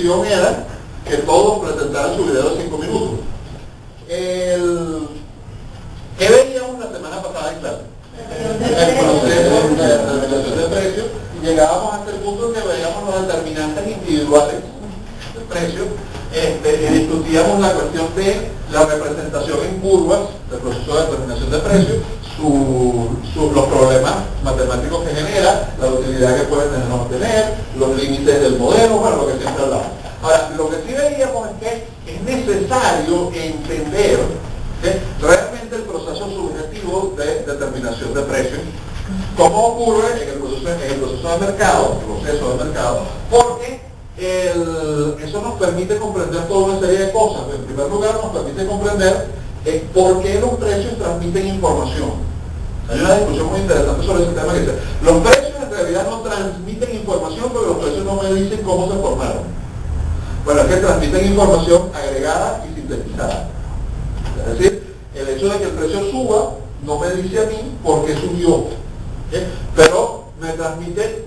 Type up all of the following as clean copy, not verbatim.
condición era que todos presentaran su video de 5 minutos. ¿Qué veíamos la semana pasada en clase? El proceso de determinación de precios, y llegábamos hasta el punto en que veíamos los determinantes individuales del precio, y discutíamos la cuestión de la representación en curvas del proceso de determinación de precios, los problemas matemáticos que genera, la utilidad que puede tener o no tener, los límites del modelo, bueno, lo que siempre hablamos. Ahora, lo que sí veíamos es que es necesario entender realmente el proceso subjetivo de determinación de precios, cómo ocurre en el proceso de mercado, porque eso nos permite comprender toda una serie de cosas. En primer lugar, nos permite comprender por qué los precios transmiten información. Hay una discusión muy interesante sobre ese tema que dice, los precios en realidad no transmiten información, pero los precios no me dicen cómo se formaron. Bueno, es que transmiten información agregada y sintetizada. Es decir, el hecho de que el precio suba no me dice a mí por qué subió, pero me transmite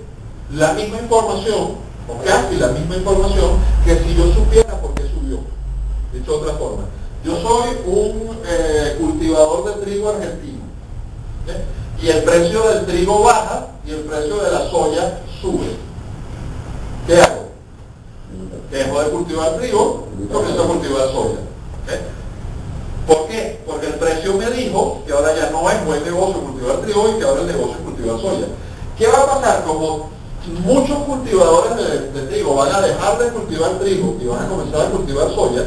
la misma información, o casi la misma información, que si yo supiera por qué subió. Dicho de otra forma, yo soy un cultivador de trigo argentino, y el precio del trigo baja y el precio de la soya sube. ¿Qué hago? Dejo de cultivar trigo y comienzo a cultivar soya. ¿Por qué? Porque el precio me dijo que ahora ya no es buen negocio cultivar trigo y que ahora el negocio es cultivar soya. ¿Qué va a pasar? Como muchos cultivadores de trigo van a dejar de cultivar trigo y van a comenzar a cultivar soya,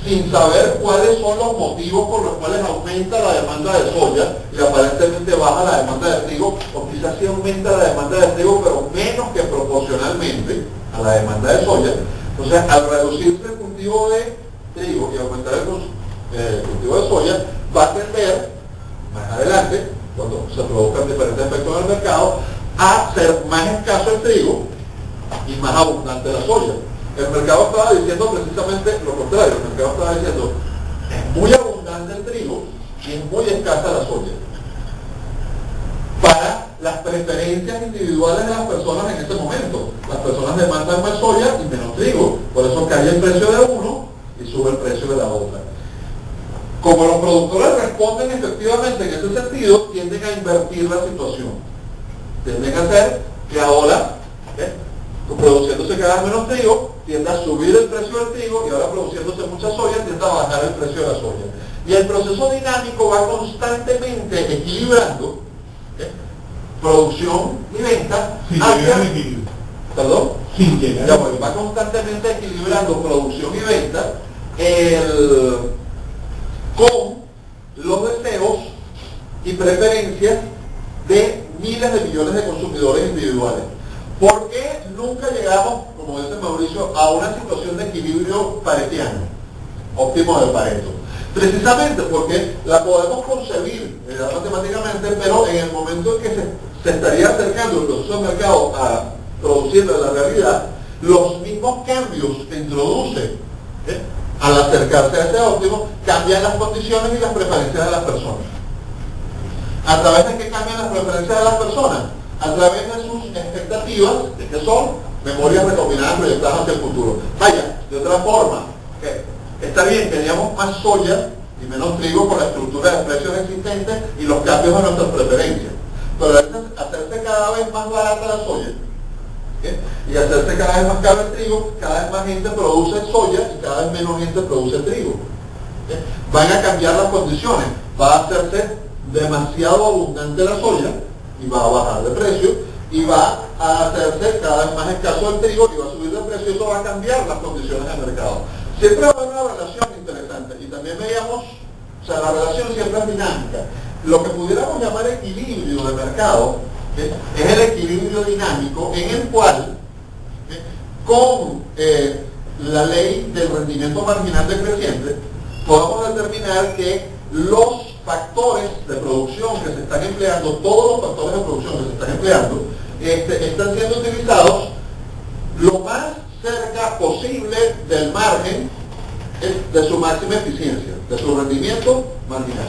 sin saber cuáles son los motivos por los cuales aumenta la demanda de soya y aparentemente baja la demanda de trigo, o quizás sí aumenta la demanda de trigo, pero menos que proporcionalmente a la demanda de soya. Entonces, al reducirse el cultivo de trigo y aumentar el cultivo de soya, va a tender, más adelante, cuando se produzcan diferentes efectos en el mercado, a ser más escaso el trigo y más abundante la soya. El mercado estaba diciendo precisamente lo contrario. El mercado estaba diciendo, es muy abundante el trigo y es muy escasa la soya, para las preferencias individuales de las personas en ese momento. Las personas demandan más soya y menos trigo, por eso cae el precio de uno y sube el precio de la otra. Como los productores responden efectivamente en ese sentido, tienden a invertir la situación. Tienden a hacer que ahora, produciéndose cada vez menos trigo, tiende a subir el precio del trigo, y ahora produciéndose mucha soya, tiende a bajar el precio de la soya. Y el proceso dinámico va constantemente equilibrando producción y venta hacia... ¿Perdón? Sin llegar. Ya, bueno, va constantemente equilibrando producción y venta con los deseos y preferencias de miles de millones de consumidores individuales. ¿Por qué nunca llegamos, como dice Mauricio, a una situación de equilibrio paretiano, óptimo de Pareto? Precisamente porque la podemos concebir matemáticamente, pero en el momento en que se estaría acercando el proceso de mercado a producirlo en la realidad, los mismos cambios que introduce al acercarse a ese óptimo cambian las condiciones y las preferencias de las personas. ¿A través de qué cambian las preferencias de las personas? A través de sus expectativas, que son memorias recombinadas proyectadas hacia el futuro. Vaya, de otra forma, está bien, queríamos más soya y menos trigo por la estructura de precios existentes y los cambios de nuestras preferencias. Pero hacerse cada vez más barata la soya y hacerse cada vez más caro el trigo, cada vez más gente produce soya y cada vez menos gente produce trigo. Van a cambiar las condiciones, va a hacerse demasiado abundante la soya y va a bajar de precio, y va a hacerse cada vez más escaso el trigo y va a subir de precio, y eso va a cambiar las condiciones del mercado. Siempre va a haber una relación interesante, y también veíamos, o sea, la relación siempre es dinámica. Lo que pudiéramos llamar equilibrio de mercado es el equilibrio dinámico en el cual, con la ley del rendimiento marginal decreciente, podemos determinar que los factores de producción que se están empleando, todos los factores de producción que se están empleando, están siendo utilizados lo más cerca posible del margen de su máxima eficiencia, de su rendimiento marginal.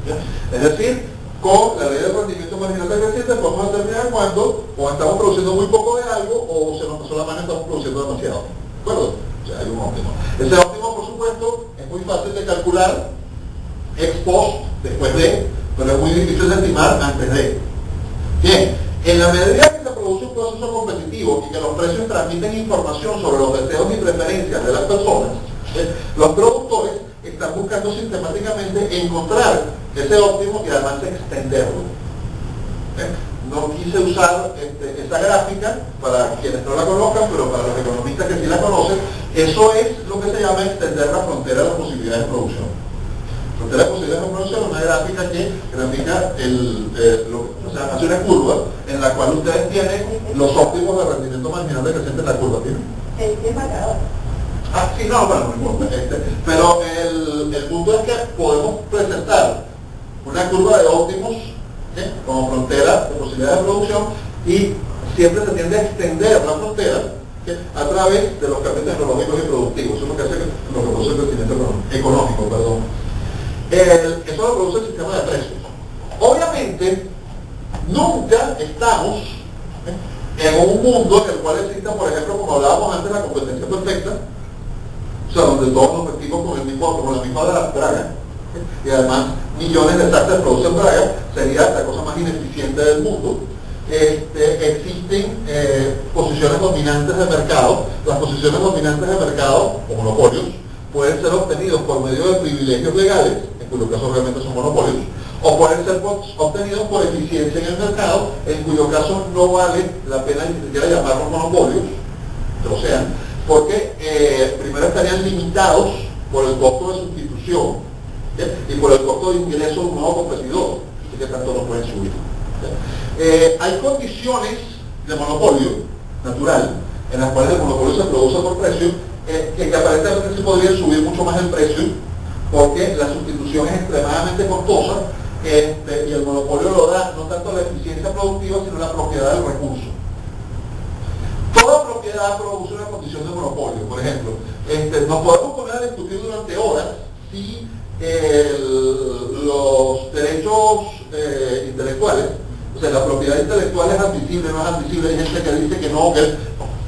¿Ya? Es decir, con la ley del rendimiento marginal decreciente podemos determinar cuándo o estamos produciendo muy poco de algo o se nos pasó la mano y estamos produciendo demasiado. ¿De acuerdo? O sea, hay un óptimo. Ese óptimo, por supuesto, es muy fácil de calcular ex post, después de, pero es muy difícil de estimar antes de. Bien, en la medida que se produce un proceso competitivo y que los precios transmiten información sobre los deseos y preferencias de las personas, los productores están buscando sistemáticamente encontrar ese óptimo y además extenderlo. No quise usar esa gráfica para quienes no la conozcan, pero para los economistas que sí la conocen, eso es lo que se llama extender la frontera de las posibilidades de producción. Frontera de posibilidades de producción es una gráfica que grafica o sea, hace una curva en la cual ustedes tienen los óptimos de rendimiento marginal decreciente en la curva. ¿Tienen? Es marcador. Ah, sí, no, bueno, no importa. Pero el punto es que podemos presentar una curva de óptimos como frontera de posibilidades de producción y siempre se tiende a extender la frontera a través de los cambios tecnológicos y productivos. Eso es lo que hace lo que produce el crecimiento económico, perdón. Eso lo produce el sistema de precios. Obviamente, nunca estamos en un mundo en el cual exista, por ejemplo, como hablábamos antes, la competencia perfecta, o sea, donde todos nos vestimos con la misma braga, y además millones de taxas producen braga, sería la cosa más ineficiente del mundo. Existen posiciones dominantes de mercado. Las posiciones dominantes de mercado, o monopolios, pueden ser obtenidos por medio de privilegios legales, en cuyo caso realmente son monopolios, o pueden ser obtenidos por eficiencia en el mercado, en cuyo caso no vale la pena ni siquiera llamarlos monopolios, que lo sean, porque primero estarían limitados por el costo de sustitución y por el costo de ingreso de un nuevo competidor, y que tanto no pueden subir. Hay condiciones de monopolio natural, en las cuales el monopolio se produce por precio, que aparentemente se podría subir mucho más el precio, porque la sustitución es extremadamente costosa, y el monopolio lo da no tanto la eficiencia productiva, sino la propiedad del recurso. Toda propiedad produce una condición de monopolio. Por ejemplo, nos podemos poner a discutir durante horas si los derechos intelectuales, o sea, la propiedad intelectual es admisible, no es admisible. Hay gente que dice que no, que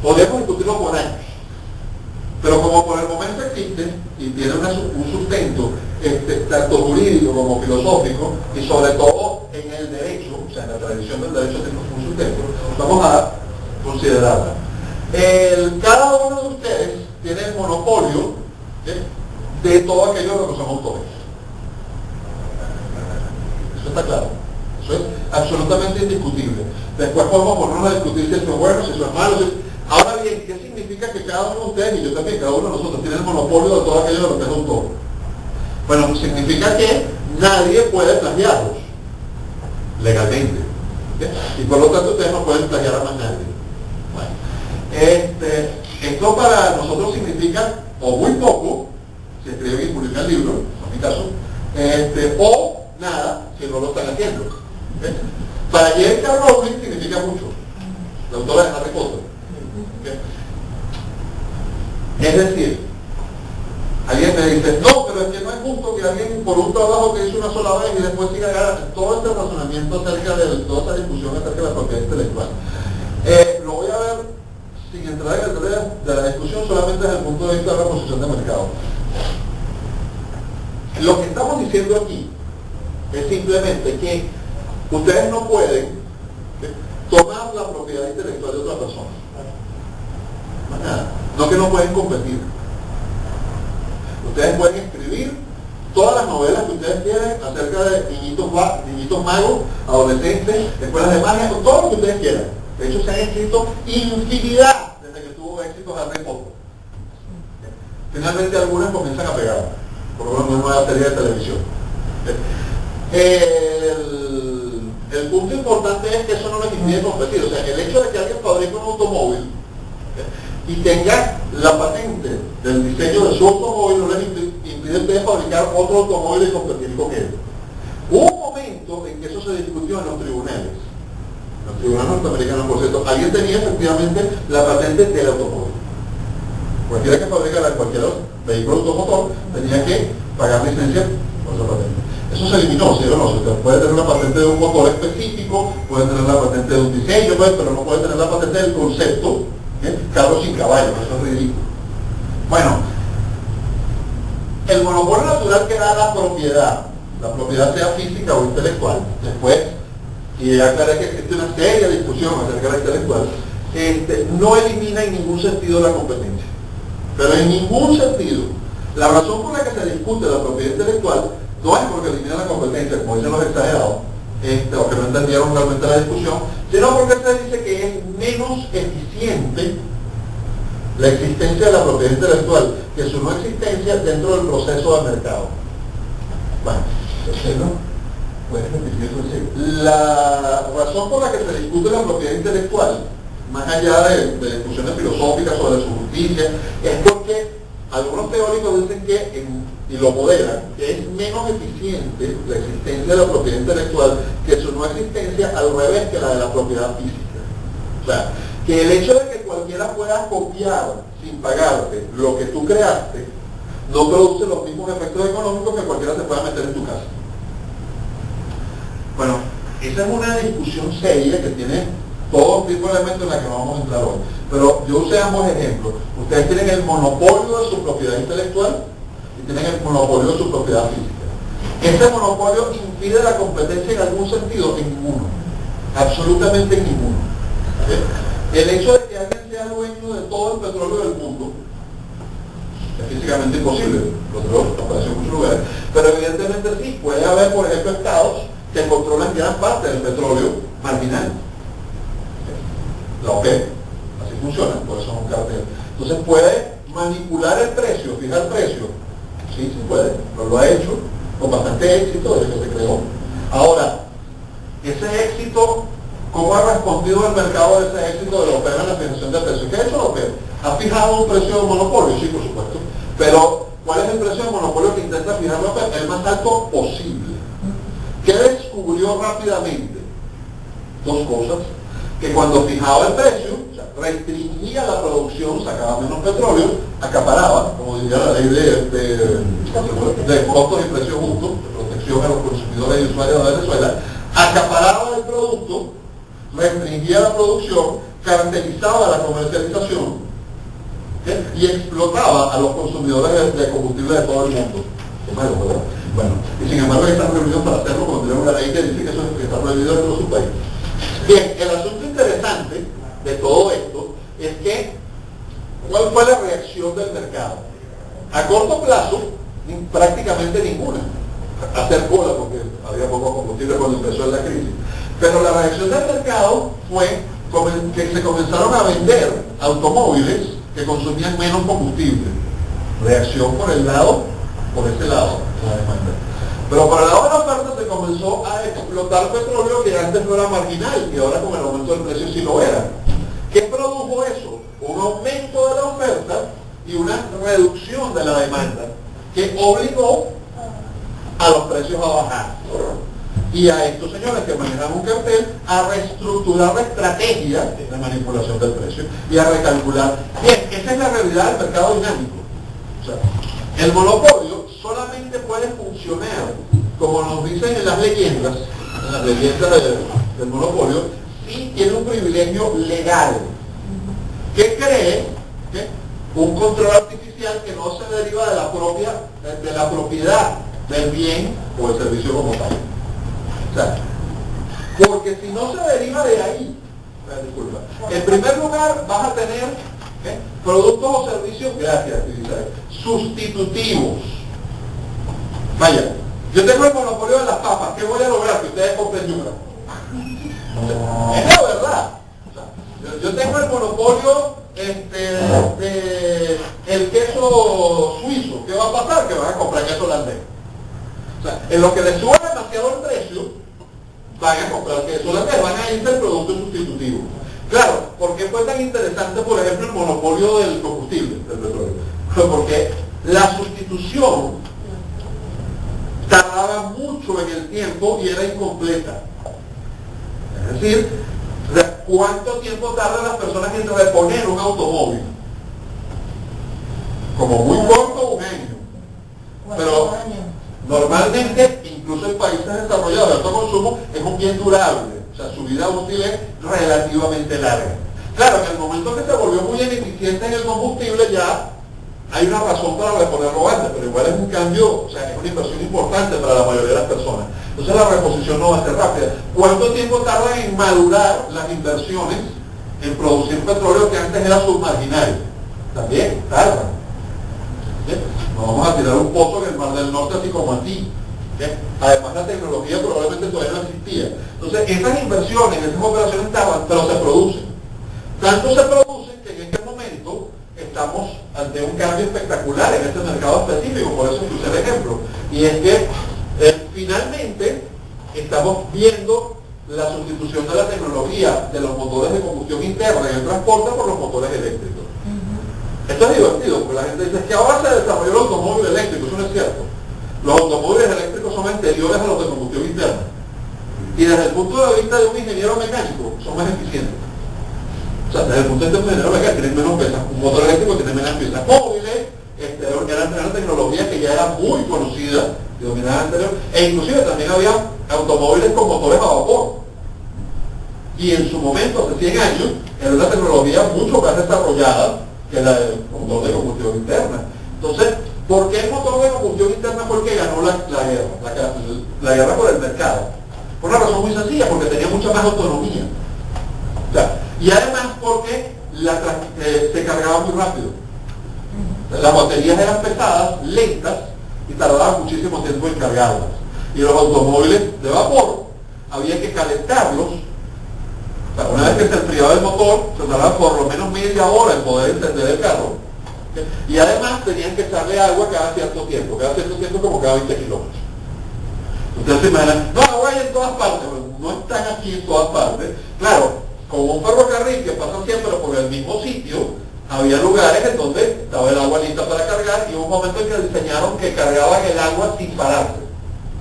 podemos discutirlo por años. Pero como por el momento existe y tiene un sustento tanto jurídico como filosófico, y sobre todo en el derecho, o sea, en la tradición del derecho tiene un sustento, vamos a considerarla. Cada uno de ustedes tiene el monopolio de todo aquello de lo que son autores. Eso está claro. Eso es absolutamente indiscutible. Después podemos ponernos a discutir si eso es bueno, si eso es malo. Ahora bien, ¿qué significa que cada uno de ustedes, y yo también, cada uno de nosotros, tiene el monopolio de todo aquello de lo que es autor? Bueno, pues significa que nadie puede plagiarlos legalmente. Y por lo tanto ustedes no pueden plagiar a más nadie. Bueno, esto para nosotros significa o muy poco, si escriben y publican libros, en mi caso, o nada, si no lo están haciendo. Para J.K. Rowling significa mucho, la autora de Harry Potter. Es decir, alguien me dice, no, pero es que no es justo que alguien por un trabajo que hizo una sola vez y después siga ganando. Todo este razonamiento acerca de toda esta discusión acerca de la propiedad intelectual. Lo voy a ver sin entrar en el detalle de la discusión, solamente desde el punto de vista de la posición de mercado. Lo que estamos diciendo aquí es simplemente que ustedes no pueden tomar la propiedad intelectual de otra persona. Más nada. No que no pueden competir. Ustedes pueden escribir todas las novelas que ustedes quieran acerca de niñitos magos, adolescentes, escuelas de magia, todo lo que ustedes quieran. De hecho, se han escrito infinidad desde que tuvo éxito Harry Potter. Finalmente algunas comienzan a pegar, por lo menos una nueva serie de televisión. El punto importante es que eso no les impide competir. O sea, el hecho de que alguien fabrique un automóvil y tenga la patente del diseño de su automóvil no les impide a ustedes fabricar otro automóvil y competir con él. Hubo un momento en que eso se discutió en los tribunales. En los tribunales norteamericanos, por cierto, alguien tenía efectivamente la patente del automóvil. Cualquiera que fabricara cualquier vehículo automotor tenía que pagar licencia por esa patente. Eso se eliminó, ¿sí o no? Usted puede tener una patente de un motor específico, puede tener la patente de un diseño, pero no puede tener la patente del concepto, carro sin caballo, eso es ridículo. Bueno, el monopolio natural que da la propiedad sea física o intelectual, después, y ya aclaré que existe una seria discusión acerca de la intelectual, no elimina en ningún sentido la competencia, pero en ningún sentido. La razón por la que se discute la propiedad intelectual no es porque elimina la competencia, como dicen los exagerados, o que no entendieron realmente la discusión, sino porque se dice que es menos eficiente la existencia de la propiedad intelectual que su no existencia dentro del proceso del mercado. Bueno, ¿puedes repetirlo? La razón por la que se discute la propiedad intelectual, más allá de discusiones filosóficas sobre su justicia, es porque algunos teóricos dicen que, y lo moderan, que es menos eficiente la existencia de la propiedad intelectual que su no existencia, al revés que la de la propiedad física. O sea, que el hecho de que cualquiera pueda copiar sin pagarte lo que tú creaste, no produce los mismos efectos económicos que cualquiera se pueda meter en tu casa. Bueno, esa es una discusión seria que tiene todo tipo de elementos en la que no vamos a entrar hoy. Pero yo usé ambos ejemplos. Ustedes tienen el monopolio de su propiedad intelectual y tienen el monopolio de su propiedad física. Ese monopolio impide la competencia en algún sentido, en ninguno. Absolutamente en ninguno. ¿Sí? El hecho de que alguien sea dueño de todo el petróleo del mundo es físicamente imposible. Lo apareció en muchos lugares. Pero evidentemente sí, puede haber, por ejemplo, estados que controlan gran parte del petróleo marginal. La OPEP, así funciona, por eso es un cartel. Entonces puede manipular el precio, fijar el precio. Sí, sí puede, pero lo ha hecho con bastante éxito desde que se creó. Ahora, ese éxito, ¿cómo ha respondido el mercado de ese éxito de la OPEP en la fijación de precios? ¿Qué ha hecho la OPEP? ¿Ha fijado un precio de monopolio? Sí, por supuesto. Pero, ¿cuál es el precio de monopolio que intenta fijar la OPEP? El más alto posible. ¿Qué descubrió rápidamente? Dos cosas. Que cuando fijaba el precio, o sea, restringía la producción, sacaba menos petróleo, acaparaba, como diría la ley de costos y precios justos, de protección a los consumidores y usuarios de Venezuela, acaparaba el producto, restringía la producción, cartelizaba la comercialización, ¿sí? Y explotaba a los consumidores de combustible de todo el mundo. Qué malo, ¿verdad? Bueno, y sin embargo están prohibidos para hacerlo, como tenemos una ley que dice que eso está prohibido en su país. Bien, el asunto interesante de todo esto es que, ¿cuál fue la reacción del mercado? A corto plazo, prácticamente ninguna. Hacer cola, porque había poco combustible cuando empezó la crisis. Pero la reacción del mercado fue que se comenzaron a vender automóviles que consumían menos combustible. Reacción por ese lado, la demanda. Pero por el lado de la oferta se comenzó a explotar petróleo que antes no era marginal y ahora con el aumento del precio sí lo era. ¿Qué produjo eso? Un aumento de la oferta y una reducción de la demanda que obligó a los precios a bajar. Y a estos señores que manejan un cartel a reestructurar la estrategia de manipulación del precio y a recalcular. Bien, esa es la realidad del mercado dinámico. O sea, el monopolio solamente puede funcionar, como nos dicen en las leyendas del monopolio, si tiene un privilegio legal que cree un control artificial que no se deriva de la propiedad del bien o el servicio como tal. O sea, porque si no se deriva de ahí, disculpa, en primer lugar vas a tener productos o servicios, gracias, sustitutivos. Vaya, yo tengo el monopolio de las papas, ¿qué voy a lograr? Que ustedes compren yuca. Es la verdad. O sea, yo tengo el monopolio de el queso suizo. ¿Qué va a pasar? Que van a comprar queso holandés. O sea, en lo que les suba demasiado el precio, van a comprar queso holandés, van a irse el producto sustitutivo. Claro, ¿por qué fue tan interesante, por ejemplo, el monopolio del combustible, del petróleo? Porque la sustitución tardaba mucho en el tiempo y era incompleta. Es decir, ¿cuánto tiempo tardan las personas en reponer un automóvil? Como muy corto, un año. Pero normalmente, incluso en países desarrollados de alto consumo, es un bien durable. O sea, su vida útil es relativamente larga. Claro, en el momento que se volvió muy ineficiente en el combustible, ya hay una razón para reponerlo antes, pero igual es un cambio, o sea, es una inversión importante para la mayoría de las personas. Entonces la reposición no va a ser rápida. ¿Cuánto tiempo tarda en madurar las inversiones en producir petróleo que antes era submarginario? También tarda. No vamos a tirar un pozo en el Mar del Norte así como aquí. Además la tecnología probablemente todavía no existía. Entonces esas inversiones, esas operaciones tardan, pero se producen. Tanto se producen que en este momento estamos ante un cambio espectacular en este mercado específico, por eso puse el ejemplo. Y es que finalmente estamos viendo la sustitución de la tecnología de los motores de combustión interna en el transporte por los motores eléctricos. Esto es divertido, porque la gente dice que ahora se desarrolló el automóvil eléctrico, eso no es cierto. Los automóviles eléctricos son anteriores a los de combustión interna. Y desde el punto de vista de un ingeniero mecánico, son más eficientes. O sea, desde el punto de vista de un ingeniero mecánico, tienen menos piezas. Un motor eléctrico tiene menos piezas móviles, era una tecnología que ya era muy conocida, y dominada anterior, e inclusive también había automóviles con motores a vapor. Y en su momento, hace 100 años, era una tecnología mucho más desarrollada que la del motor de combustión interna. Entonces, ¿por qué el motor de combustión interna fue el que ganó la guerra por el mercado? Por una razón muy sencilla, porque tenía mucha más autonomía. O sea, y además porque se cargaba muy rápido. Las baterías eran pesadas, lentas, y tardaban muchísimo tiempo en cargarlas. Y los automóviles de vapor, había que calentarlos. O sea, una vez que se enfriaba el motor, se tardaba por lo menos media hora en poder encender el carro. Y además tenían que echarle agua cada cierto tiempo como cada 20 kilómetros. Ustedes se imaginan, no, agua hay en todas partes, no están aquí en todas partes. Claro, como un ferrocarril que pasa siempre por el mismo sitio, había lugares en donde estaba el agua lista para cargar y hubo un momento en que diseñaron que cargaban el agua sin pararse,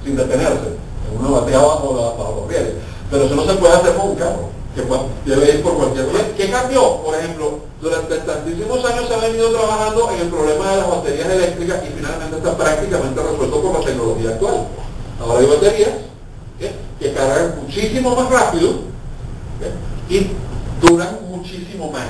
sin detenerse. Uno bateaba bajo los rieles. Pero eso no se puede hacer con un carro, que debe ir por cualquier lugar. ¿Qué cambió? Por ejemplo, durante tantísimos años se ha venido trabajando en el problema de las baterías eléctricas y finalmente está prácticamente resuelto con la tecnología actual. Ahora hay baterías que cargan muchísimo más rápido y duran muchísimo más.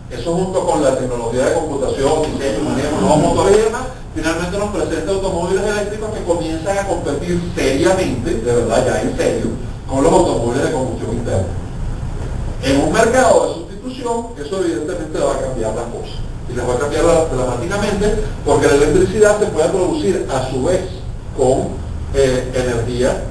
Eso junto con la tecnología de computación, diseño, manejo, nuevos motores y demás, finalmente nos presenta automóviles eléctricos que comienzan a competir seriamente, de verdad ya en serio, con los automóviles de combustión interna. En un mercado de sustitución, eso evidentemente va a cambiar las cosas. Y las va a cambiar dramáticamente porque la electricidad se puede producir a su vez con energía,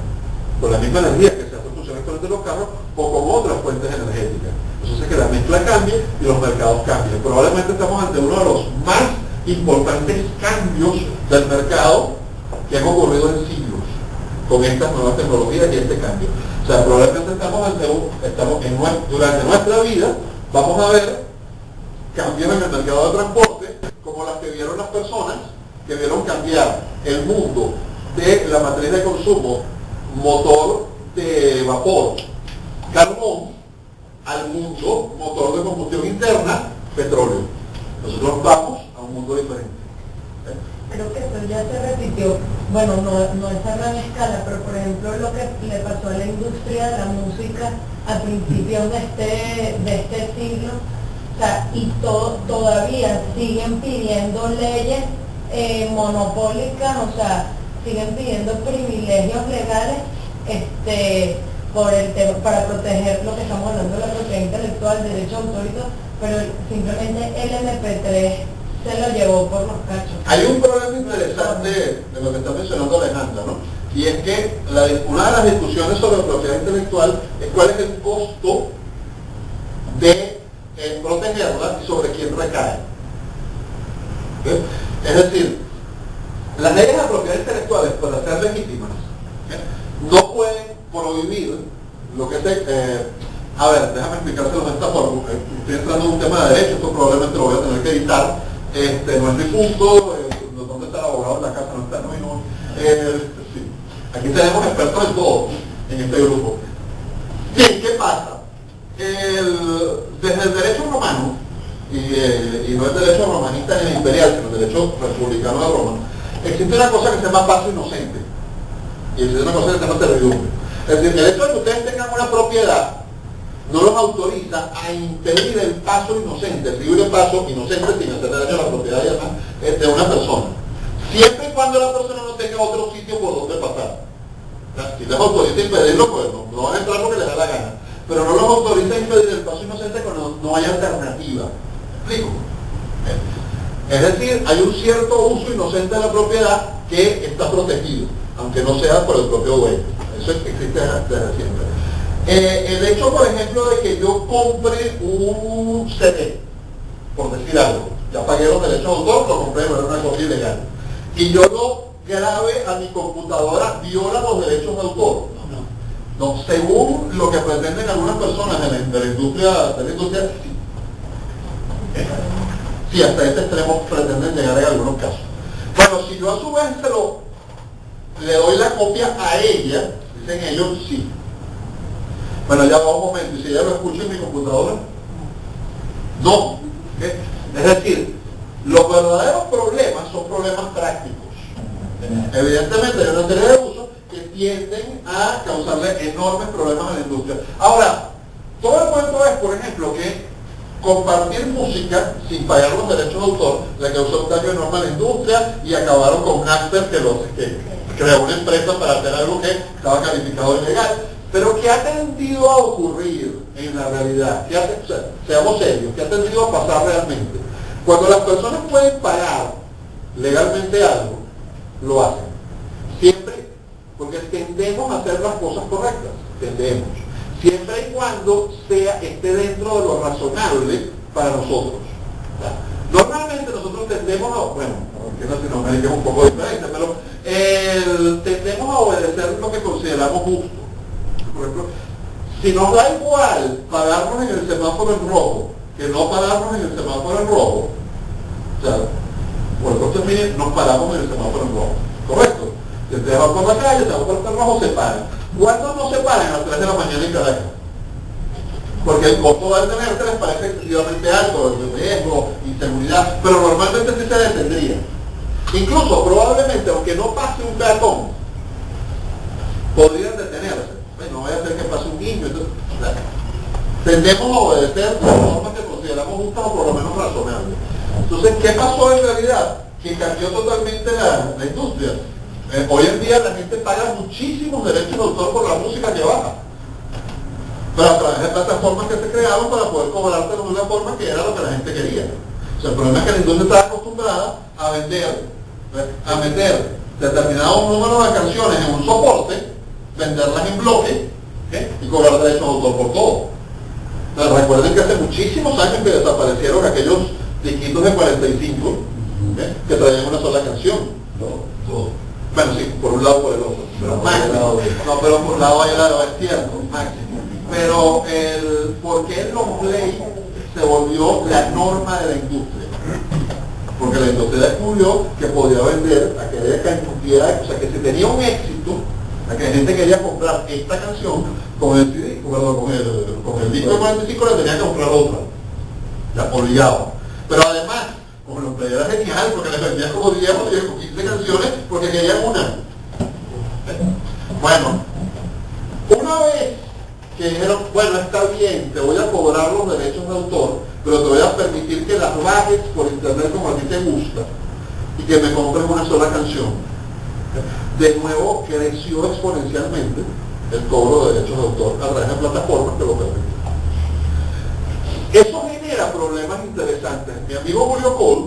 con la misma energía que se hace funcionar de los carros o con otras fuentes energéticas. Eso hace que la mezcla cambie y los mercados cambien. Probablemente estamos ante uno de los más importantes cambios del mercado que han ocurrido en siglos con estas nuevas tecnologías y este cambio. O sea, probablemente durante nuestra vida vamos a ver cambios en el mercado de transporte como las que vieron las personas que vieron cambiar el mundo de la matriz de consumo motor de vapor, carbón, al mundo motor de combustión interna, petróleo. Nosotros vamos a un mundo diferente. Creo que eso ya se repitió, bueno, no es a gran escala, pero por ejemplo lo que le pasó a la industria de la música a principios de este siglo, o sea, y todavía siguen pidiendo leyes monopólicas, o sea, siguen pidiendo privilegios legales por el tema, para proteger lo que estamos hablando de la propiedad intelectual, derecho autórico, pero simplemente el MP3 se lo llevó por los cachos. Hay un problema interesante de lo que está mencionando Alejandra, ¿no? Y es que una de las discusiones sobre propiedad intelectual es cuál es el costo de protegerla y sobre quién recae. ¿Sí? Es decir, las leyes de propiedad intelectual, para ser legítimas, no pueden prohibir lo que a ver, déjame explicárselo de esta forma. Estoy entrando en un tema de derecho, esto probablemente lo voy a tener que editar. No es difunto, ¿dónde está el abogado en la casa? No está, no. Sí. Aquí tenemos expertos en todo, en este grupo. Bien, ¿qué pasa? Desde el derecho romano, y no el derecho romanista ni el imperial, sino el derecho republicano de Roma, existe una cosa que se llama paso inocente, y existe una cosa que se llama servidumbre. Es decir, el hecho de que ustedes tengan una propiedad no los autoriza a impedir el paso inocente, el libre paso inocente sin hacer daño a la propiedad y demás, de una persona, siempre y cuando la persona no tenga otro sitio por donde pasar. Si les autoriza impedirlo, pues no van a entrar porque les da la gana, pero no los autoriza impedir el paso inocente cuando no hay alternativa. ¿Me explico? Es decir, hay un cierto uso inocente de la propiedad que está protegido, aunque no sea por el propio dueño. Eso existe desde siempre. El hecho, por ejemplo, de que yo compre un CD, por decir algo, ya pagué los derechos de autor, lo compré, pero era una cosa ilegal, y yo lo grabe a mi computadora, viola los derechos de autor. No, según lo que pretenden algunas personas de la industria, sí. Sí, hasta ese extremo pretenden llegar en algunos casos. Bueno, si yo a su vez le doy la copia a ella, dicen ellos, sí. Bueno, ya va un momento, y si ella lo escucha en mi computadora, no. Es decir, los verdaderos problemas son problemas prácticos. Evidentemente hay una serie de usos que tienden a causarle enormes problemas a la industria. Ahora, todo el cuento es, por ejemplo, que compartir música sin pagar los derechos de autor le causó un daño enorme a la industria y acabaron con Napster, que creó una empresa para hacer algo que estaba calificado ilegal. Pero ¿qué ha tendido a ocurrir en la realidad? O sea, seamos serios, ¿qué ha tendido a pasar realmente? Cuando las personas pueden pagar legalmente algo, lo hacen. Siempre, porque tendemos a hacer las cosas correctas, tendemos. Siempre y cuando esté dentro de lo razonable para nosotros. Normalmente nosotros tendemos a, bueno, aquí en Latinoamérica es un poco diferente, pero tendemos a obedecer lo que consideramos justo. Por ejemplo, si nos da igual pagarnos en el semáforo en rojo que no pagarnos en el semáforo en rojo, o sea, por el costo mínimo nos paramos en el semáforo en rojo, ¿correcto? Si ustedes van por la calle, se van por el rojo, se paran. ¿Cuándo no se paran? A las 3 de la mañana en Caracas. Porque el costo de detenerse les parece excesivamente alto, de riesgo, inseguridad, pero normalmente sí se detendría. Incluso, probablemente, aunque no pase un peatón, podrían detenerse. No vaya a ser que pase un niño. Entonces, tendemos a obedecer las normas que consideramos justas o por lo menos razonables. Entonces, ¿qué pasó en realidad? Que cambió totalmente la industria. Hoy en día la gente paga muchísimos derechos de autor por la música que baja, pero a través de plataformas que se crearon para poder cobrártelo de una forma que era lo que la gente quería. O sea, el problema es que la industria estaba acostumbrada a meter determinado número de canciones en un soporte, venderlas en bloque y cobrar derechos de autor por todo. Entonces, recuerden que hace muchísimos años que desaparecieron aquellos disquitos de 45 que traían una sola canción. Bueno, sí, por un lado por el otro. Pero máximo. No, pero por un lado hay lado, es cierto, máximo. Pero ¿por qué el long play se volvió la norma de la industria? Porque la industria descubrió que podía vender aquella cantidad, o sea, que si tenía un éxito, a que la gente quería comprar esta canción, con el CD, con el disco de 45 le tenía que comprar otra. Ya, obligado. Pero además, como los players era genial, porque les vendían como 10 o 15 canciones, porque querían una. Bueno, una vez que dijeron, bueno, está bien, te voy a cobrar los derechos de autor, pero te voy a permitir que las bajes por internet como a ti te gusta, y que me compres una sola canción. De nuevo creció exponencialmente el cobro de derechos de autor a través de plataformas que lo permiten. Eso genera problemas interesantes. Mi amigo Julio Cole,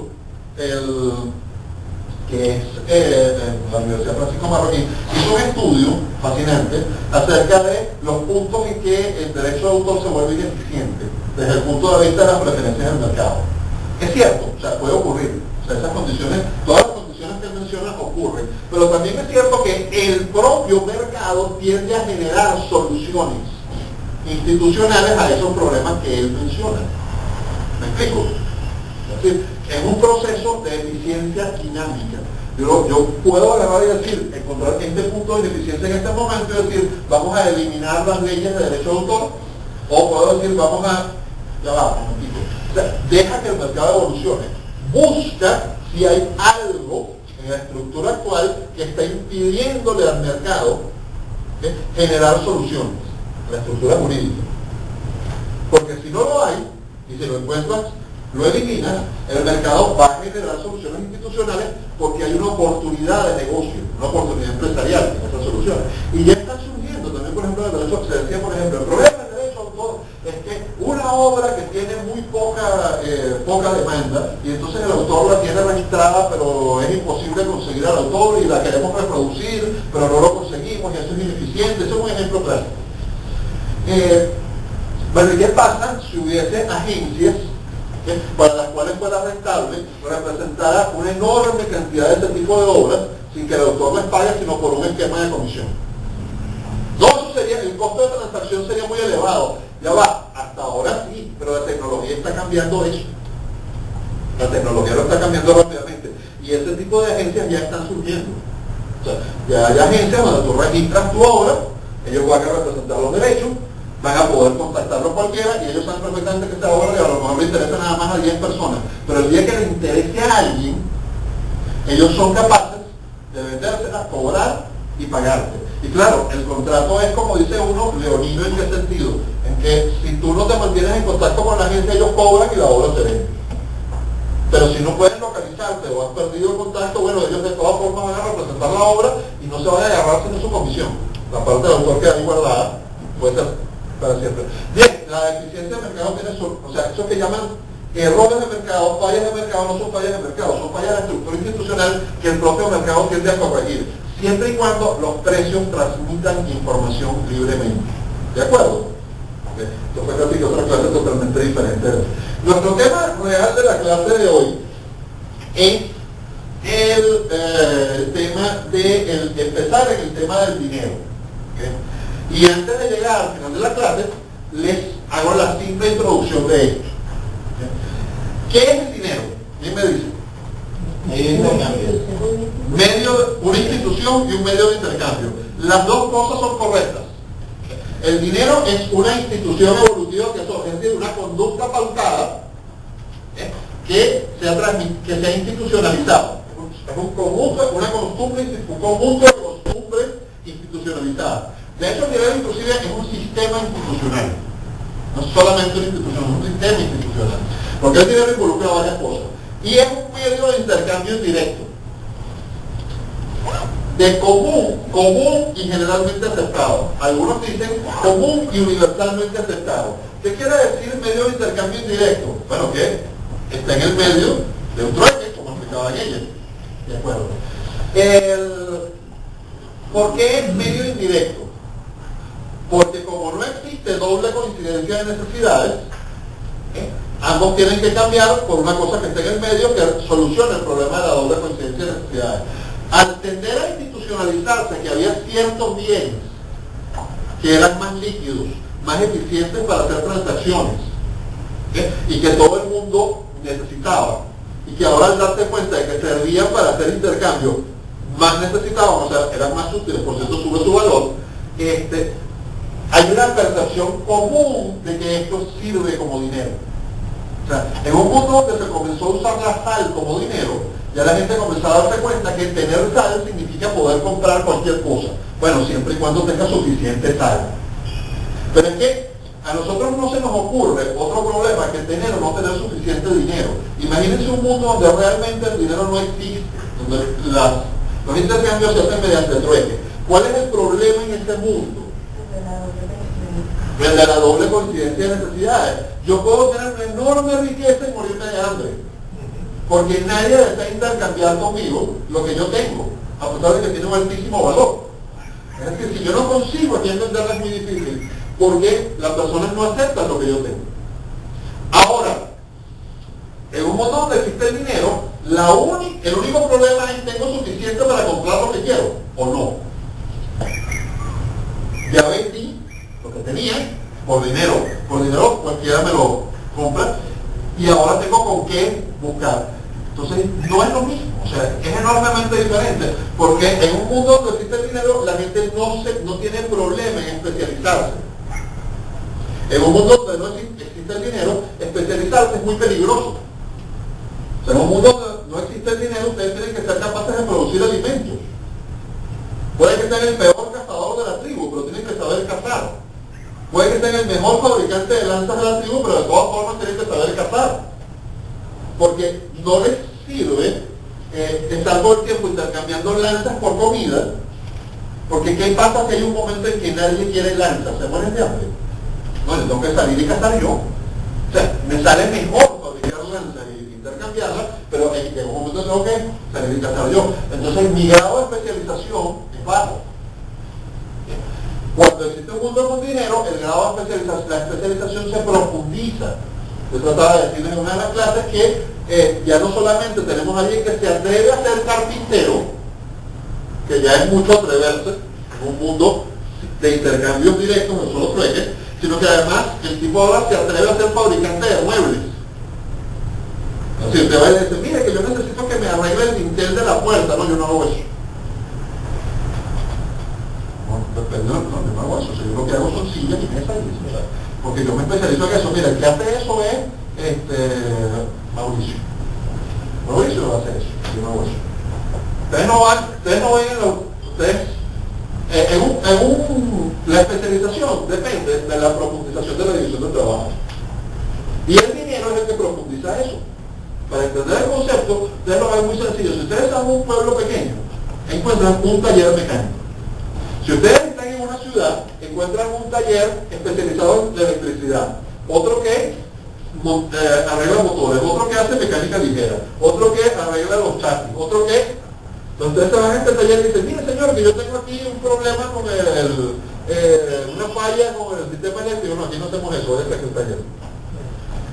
que es en la Universidad Francisco Marroquín, hizo un estudio fascinante acerca de los puntos en que el derecho de autor se vuelve ineficiente desde el punto de vista de las preferencias del mercado. Es cierto, o sea, puede ocurrir. O sea, esas condiciones, todas las condiciones que él menciona ocurren, pero también es cierto que el propio mercado tiende a generar soluciones institucionales a esos problemas que él menciona. ¿Me explico? Es decir, es un proceso de eficiencia dinámica. Yo puedo agarrar y decir, encontrar este punto de ineficiencia en este momento y decir, vamos a eliminar las leyes de derecho de autor, o puedo decir, vamos a, ya va, un momentito. O sea, deja que el mercado evolucione. Busca si hay algo en la estructura actual que está impidiéndole al mercado generar soluciones, la estructura jurídica. Porque si no lo hay, y si lo encuentras, lo eliminas, el mercado va a generar soluciones institucionales porque hay una oportunidad de negocio, una oportunidad empresarial en esas soluciones. Y ya están surgiendo también, por ejemplo, el derecho, se decía, por ejemplo, el problema del derecho a autor es que una obra que tiene muy poca demanda y entonces el autor la tiene registrada pero es imposible conseguir al autor y la queremos reproducir pero no lo conseguimos y eso es ineficiente. Eso es un ejemplo clásico. Bueno, ¿y qué pasa si hubiese agencias para las cuales fuera rentable representar una enorme cantidad de este tipo de obras sin que el autor les pague sino por un esquema de comisión? No, eso sería, el costo de transacción sería muy elevado. Ya va, hasta ahora sí, pero la tecnología está cambiando eso. La tecnología lo está cambiando rápidamente. Y ese tipo de agencias ya están surgiendo. O sea, ya hay agencias donde tú registras tu obra, ellos van a representar los derechos, van a poder contactarlo cualquiera y ellos saben perfectamente que esta obra a lo mejor le interesa nada más a 10 personas. Pero el día que le interese a alguien, ellos son capaces de vendérsela, cobrar y pagarte. Y claro, el contrato es, como dice uno, leonino. ¿En qué sentido? En que si tú no te mantienes en contacto con la agencia, ellos cobran y la obra se vende. Pero si no puedes localizarte o has perdido el contacto, bueno, ellos de todas formas van a representar la obra y no se van a agarrar sino su comisión. La parte del autor queda ahí guardada, puede ser para siempre. Bien, la deficiencia de mercado tiene o sea, eso que llaman errores de mercado, fallas de mercado, no son fallas de mercado, son fallas de estructura institucional que el propio mercado tiende a corregir, siempre y cuando los precios transmitan información libremente. ¿De acuerdo? Okay. Esto fue casi que otra clase totalmente diferente. Nuestro tema real de la clase de hoy es el tema de empezar en el tema del dinero. ¿Okay? Y antes de llegar al final de la clase, les hago la simple introducción de esto. ¿Okay? ¿Qué es el dinero? ¿Quién me dice? Una institución y un medio de intercambio. Las dos cosas son correctas. El dinero es una institución evolutiva que es decir, una conducta pautada que se ha institucionalizado. Es un conjunto de costumbres institucionalizadas. De hecho, el dinero inclusive es un sistema institucional. No es solamente una institución, es un sistema institucional. Porque el dinero involucra varias cosas. Y es un medio de intercambio indirecto. De común y generalmente aceptado. Algunos dicen común y universalmente aceptado. ¿Qué quiere decir medio de intercambio indirecto? Bueno, que está en el medio de un trueque, como explicaba ella. ¿De acuerdo? ¿Por qué es medio indirecto? Porque como no existe doble coincidencia de necesidades, ambos tienen que cambiar por una cosa que esté en el medio que solucione el problema de la doble coincidencia de necesidades. Al tender a institucionalizarse que había ciertos bienes que eran más líquidos, más eficientes para hacer transacciones, y que todo el mundo necesitaba, y que ahora al darse cuenta de que servían para hacer intercambio más necesitaban, o sea, eran más útiles, por cierto sube su valor, hay una percepción común de que esto sirve como dinero. O sea, en un mundo donde se comenzó a usar la sal como dinero, ya la gente comenzó a darse cuenta que tener sal significa poder comprar cualquier cosa. Bueno, siempre y cuando tenga suficiente sal. Pero es que a nosotros no se nos ocurre otro problema que tener o no tener suficiente dinero. Imagínense un mundo donde realmente el dinero no existe, donde los intercambios se hacen mediante trueque. ¿Cuál es el problema en ese mundo? El de la doble coincidencia de necesidades. Yo puedo tener una enorme riqueza y morirme de hambre, porque nadie desea intercambiar conmigo lo que yo tengo, a pesar de que tiene un altísimo valor. Es decir, si yo no consigo, aquí entenderlo es muy difícil, porque las personas no aceptan lo que yo tengo. Ahora, en un mundo donde existe el dinero, el único problema es tengo suficiente para comprar lo que quiero, o no. Ya vendí lo que tenía por dinero cualquiera me lo compra, y ahora tengo con qué buscar. Entonces no es lo mismo, o sea, es enormemente diferente, porque en un mundo donde existe el dinero, la gente no tiene problema en especializarse. En un mundo donde no existe el dinero, especializarse es muy peligroso. O sea, en un mundo donde no existe el dinero, ustedes tienen que ser capaces de producir alimentos. Puede que sean el peor cazador de la tribu, pero tienen que saber cazar. Puede que sean el mejor fabricante de lanzas de la tribu, pero de todas formas tienen que saber cazar. no les sirve estar todo el tiempo intercambiando lanzas por comida, porque ¿qué pasa si hay un momento en que nadie quiere lanzas? ¿Se mueren de hambre? No, les tengo que salir y cazar yo. O sea, me sale mejor fabricar lanzas y intercambiarlas, pero en un momento tengo que salir y cazar yo. Entonces mi grado de especialización es bajo. Cuando existe un mundo con dinero, el grado de especialización, la especialización se profundiza. Yo trataba de decirles en una de las clases que ya no solamente tenemos a alguien que se atreve a ser carpintero, que ya es mucho atreverse en un mundo de intercambios directos, no solo trueques, sino que además el tipo ahora se atreve a ser fabricante de muebles. Así usted va a decir, mire que yo necesito que me arregle el dintel de la puerta, no, yo no hago eso. Depende, no, yo no hago eso, yo lo que hago son sillas y mesas y eso, porque yo me especializo en eso. Mira, el que hace eso es Mauricio. Mauricio va a hacer eso, yo no hago eso. Ustedes no ven la especialización depende de la profundización de la división del trabajo. Y el dinero es el que profundiza eso. Para entender el concepto, ustedes lo ven muy sencillo. Si ustedes están en un pueblo pequeño, encuentran un taller mecánico. Si ustedes están en una ciudad, encuentran un taller especializado en electricidad, otro que arregla motores, otro que hace mecánica ligera, otro que arregla los chasis, otro que... Entonces se van a este taller y dicen, mire señor, que yo tengo aquí un problema con una falla con el sistema eléctrico. No, aquí no hacemos eso, ese es el taller.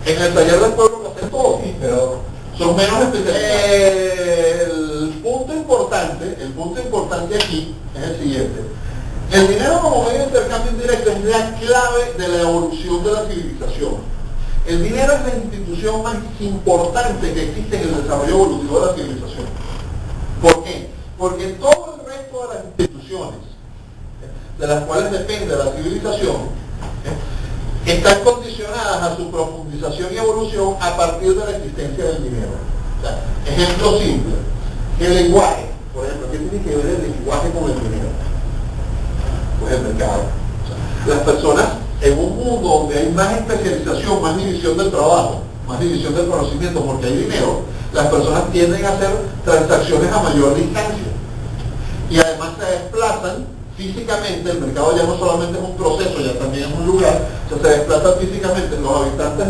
En el taller del pueblo lo hacen todo, pero son menos especializados. El punto importante aquí es el siguiente. El dinero como medio de intercambio indirecto es la clave de la evolución de la civilización. El dinero es la institución más importante que existe en el desarrollo evolutivo de la civilización. ¿Por qué? Porque todo el resto de las instituciones de las cuales depende la civilización están condicionadas a su profundización y evolución a partir de la existencia del dinero. O sea, ejemplo simple, el lenguaje, por ejemplo, ¿qué tiene que ver el lenguaje con el dinero? Pues el mercado. O sea, las personas en un mundo donde hay más especialización, más división del trabajo, más división del conocimiento porque hay dinero, las personas tienden a hacer transacciones a mayor distancia y además se desplazan físicamente. El mercado ya no solamente es un proceso, ya también es un lugar. O sea, se desplazan físicamente los habitantes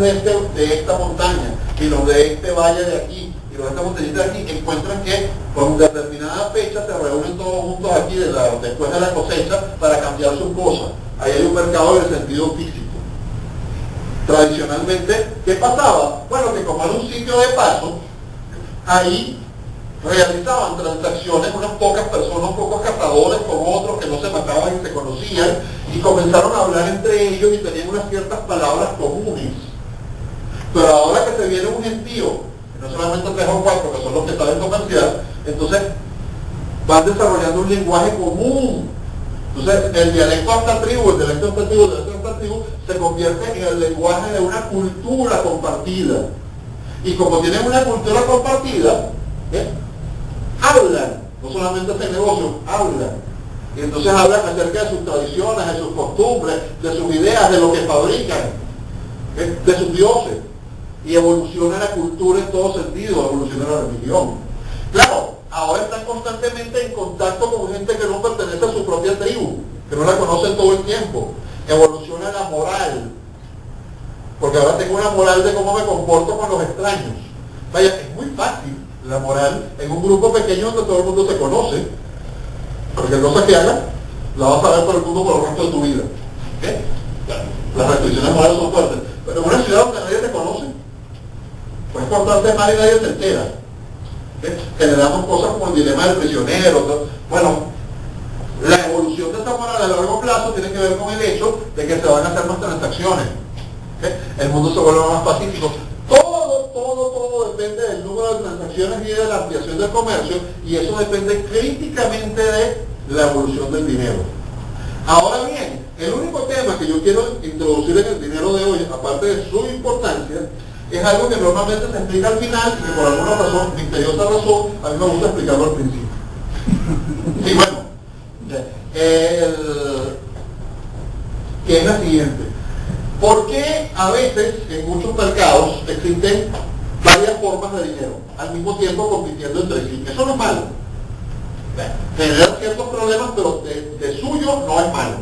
de esta montaña y los de este valle de aquí y los de esta montañita de aquí encuentran que con determinada fecha se reúnen todos juntos aquí después de la cosecha para cambiar sus cosas. Ahí hay un mercado en el sentido físico. Tradicionalmente, ¿qué pasaba? Bueno, que como era un sitio de paso, ahí realizaban transacciones unas pocas personas, pocos cazadores con otros que no se mataban y se conocían y comenzaron a hablar entre ellos y tenían unas ciertas palabras comunes. Pero ahora que se viene un gentío, que no solamente 3 o 4 que son los que saben comerciar, entonces van desarrollando un lenguaje común. Entonces el dialecto de esta tribu, el dialecto de esta tribu, el dialecto de esta tribu se convierte en el lenguaje de una cultura compartida. Y como tienen una cultura compartida, hablan, no solamente hacen negocios, hablan. Y entonces hablan acerca de sus tradiciones, de sus costumbres, de sus ideas, de lo que fabrican, de sus dioses. Y evoluciona la cultura en todo sentido, evoluciona la religión. Claro, ahora están constantemente en contacto con gente que no pertenece a su propia tribu, que no la conocen todo el tiempo. Evoluciona la moral, porque ahora tengo una moral de cómo me comporto con los extraños. Vaya, es muy fácil la moral en un grupo pequeño donde todo el mundo se conoce. Cualquier cosa que hagas, la vas a ver por el mundo por el resto de tu vida. ¿Okay? Las restricciones morales son fuertes. Pero en una ciudad donde nadie te conoce, puedes portarte mal y nadie se entera. ¿Okay? Generamos cosas como el dilema del prisionero. ¿no? Bueno, la evolución de esta moral a largo plazo tiene que ver con el hecho de que se van a hacer más transacciones. ¿Okay? El mundo se vuelve más pacífico. Todo depende del número de transacciones y de la ampliación del comercio, y eso depende críticamente de la evolución del dinero. Ahora bien, el único tema que yo quiero introducir en el dinero de hoy, aparte de su importancia, es algo que normalmente se explica al final y que por alguna razón, misteriosa razón, a mí me gusta explicarlo al principio. Y bueno, que es la siguiente. ¿Por qué a veces en muchos mercados existen varias varias formas de dinero, al mismo tiempo compitiendo entre sí. Eso no es malo. Genera ciertos problemas, pero de suyo no es malo.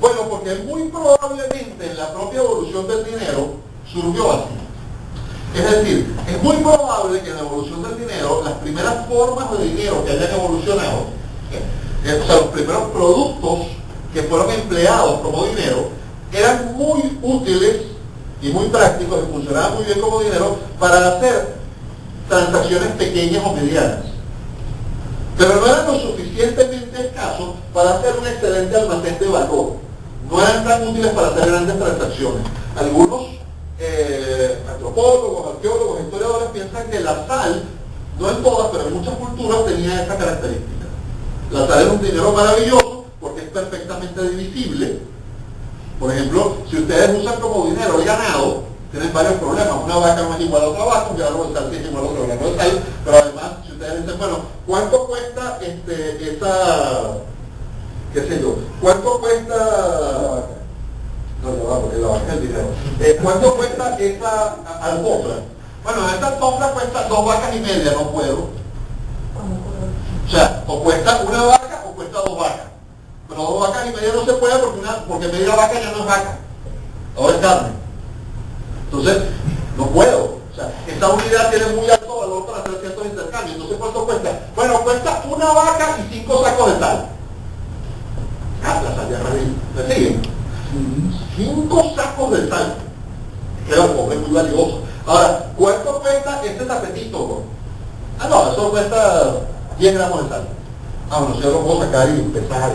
Bueno, porque muy probablemente en la propia evolución del dinero surgió así. Es decir, es muy probable que en la evolución del dinero, las primeras formas de dinero que hayan evolucionado, o sea, los primeros productos que fueron empleados como dinero, eran muy útiles y muy prácticos y funcionaban muy bien como dinero para hacer transacciones pequeñas o medianas. Pero no eran lo suficientemente escasos para hacer un excelente almacén de valor. No eran tan útiles para hacer grandes transacciones. Algunos antropólogos, arqueólogos, historiadores piensan que la sal, no en todas, pero en muchas culturas tenía esta característica. La sal es un dinero maravilloso porque es perfectamente divisible. Por ejemplo, si ustedes usan como dinero el ganado, tienen varios problemas. Una vaca no es igual a otra vaca, un grano de sal sí es igual a otro grano de sal, pero además, si ustedes dicen, bueno, ¿cuánto cuesta qué sé yo, cuánto cuesta, no, porque la vaca es el dinero, cuánto cuesta esa alfombra? Bueno, esta alfombra cuesta 2 vacas y media, no puedo. O sea, o cuesta una vaca o cuesta 2 vacas. Pero 2 vacas y media no se puede porque media vaca ya no es vaca, ahora es carne. Entonces, no puedo. O sea, esta unidad tiene muy alto valor para hacer ciertos intercambios. Entonces, ¿cuánto cuesta? Bueno, cuesta una vaca y 5 sacos de sal. Ah, la sal ya ¿me siguen? 5 sacos de sal. Que la pobre es muy valioso. Ahora, ¿cuánto cuesta este tapetito? Ah, no, eso cuesta 10 gramos de sal. Ah, bueno, yo lo puedo sacar y pesar.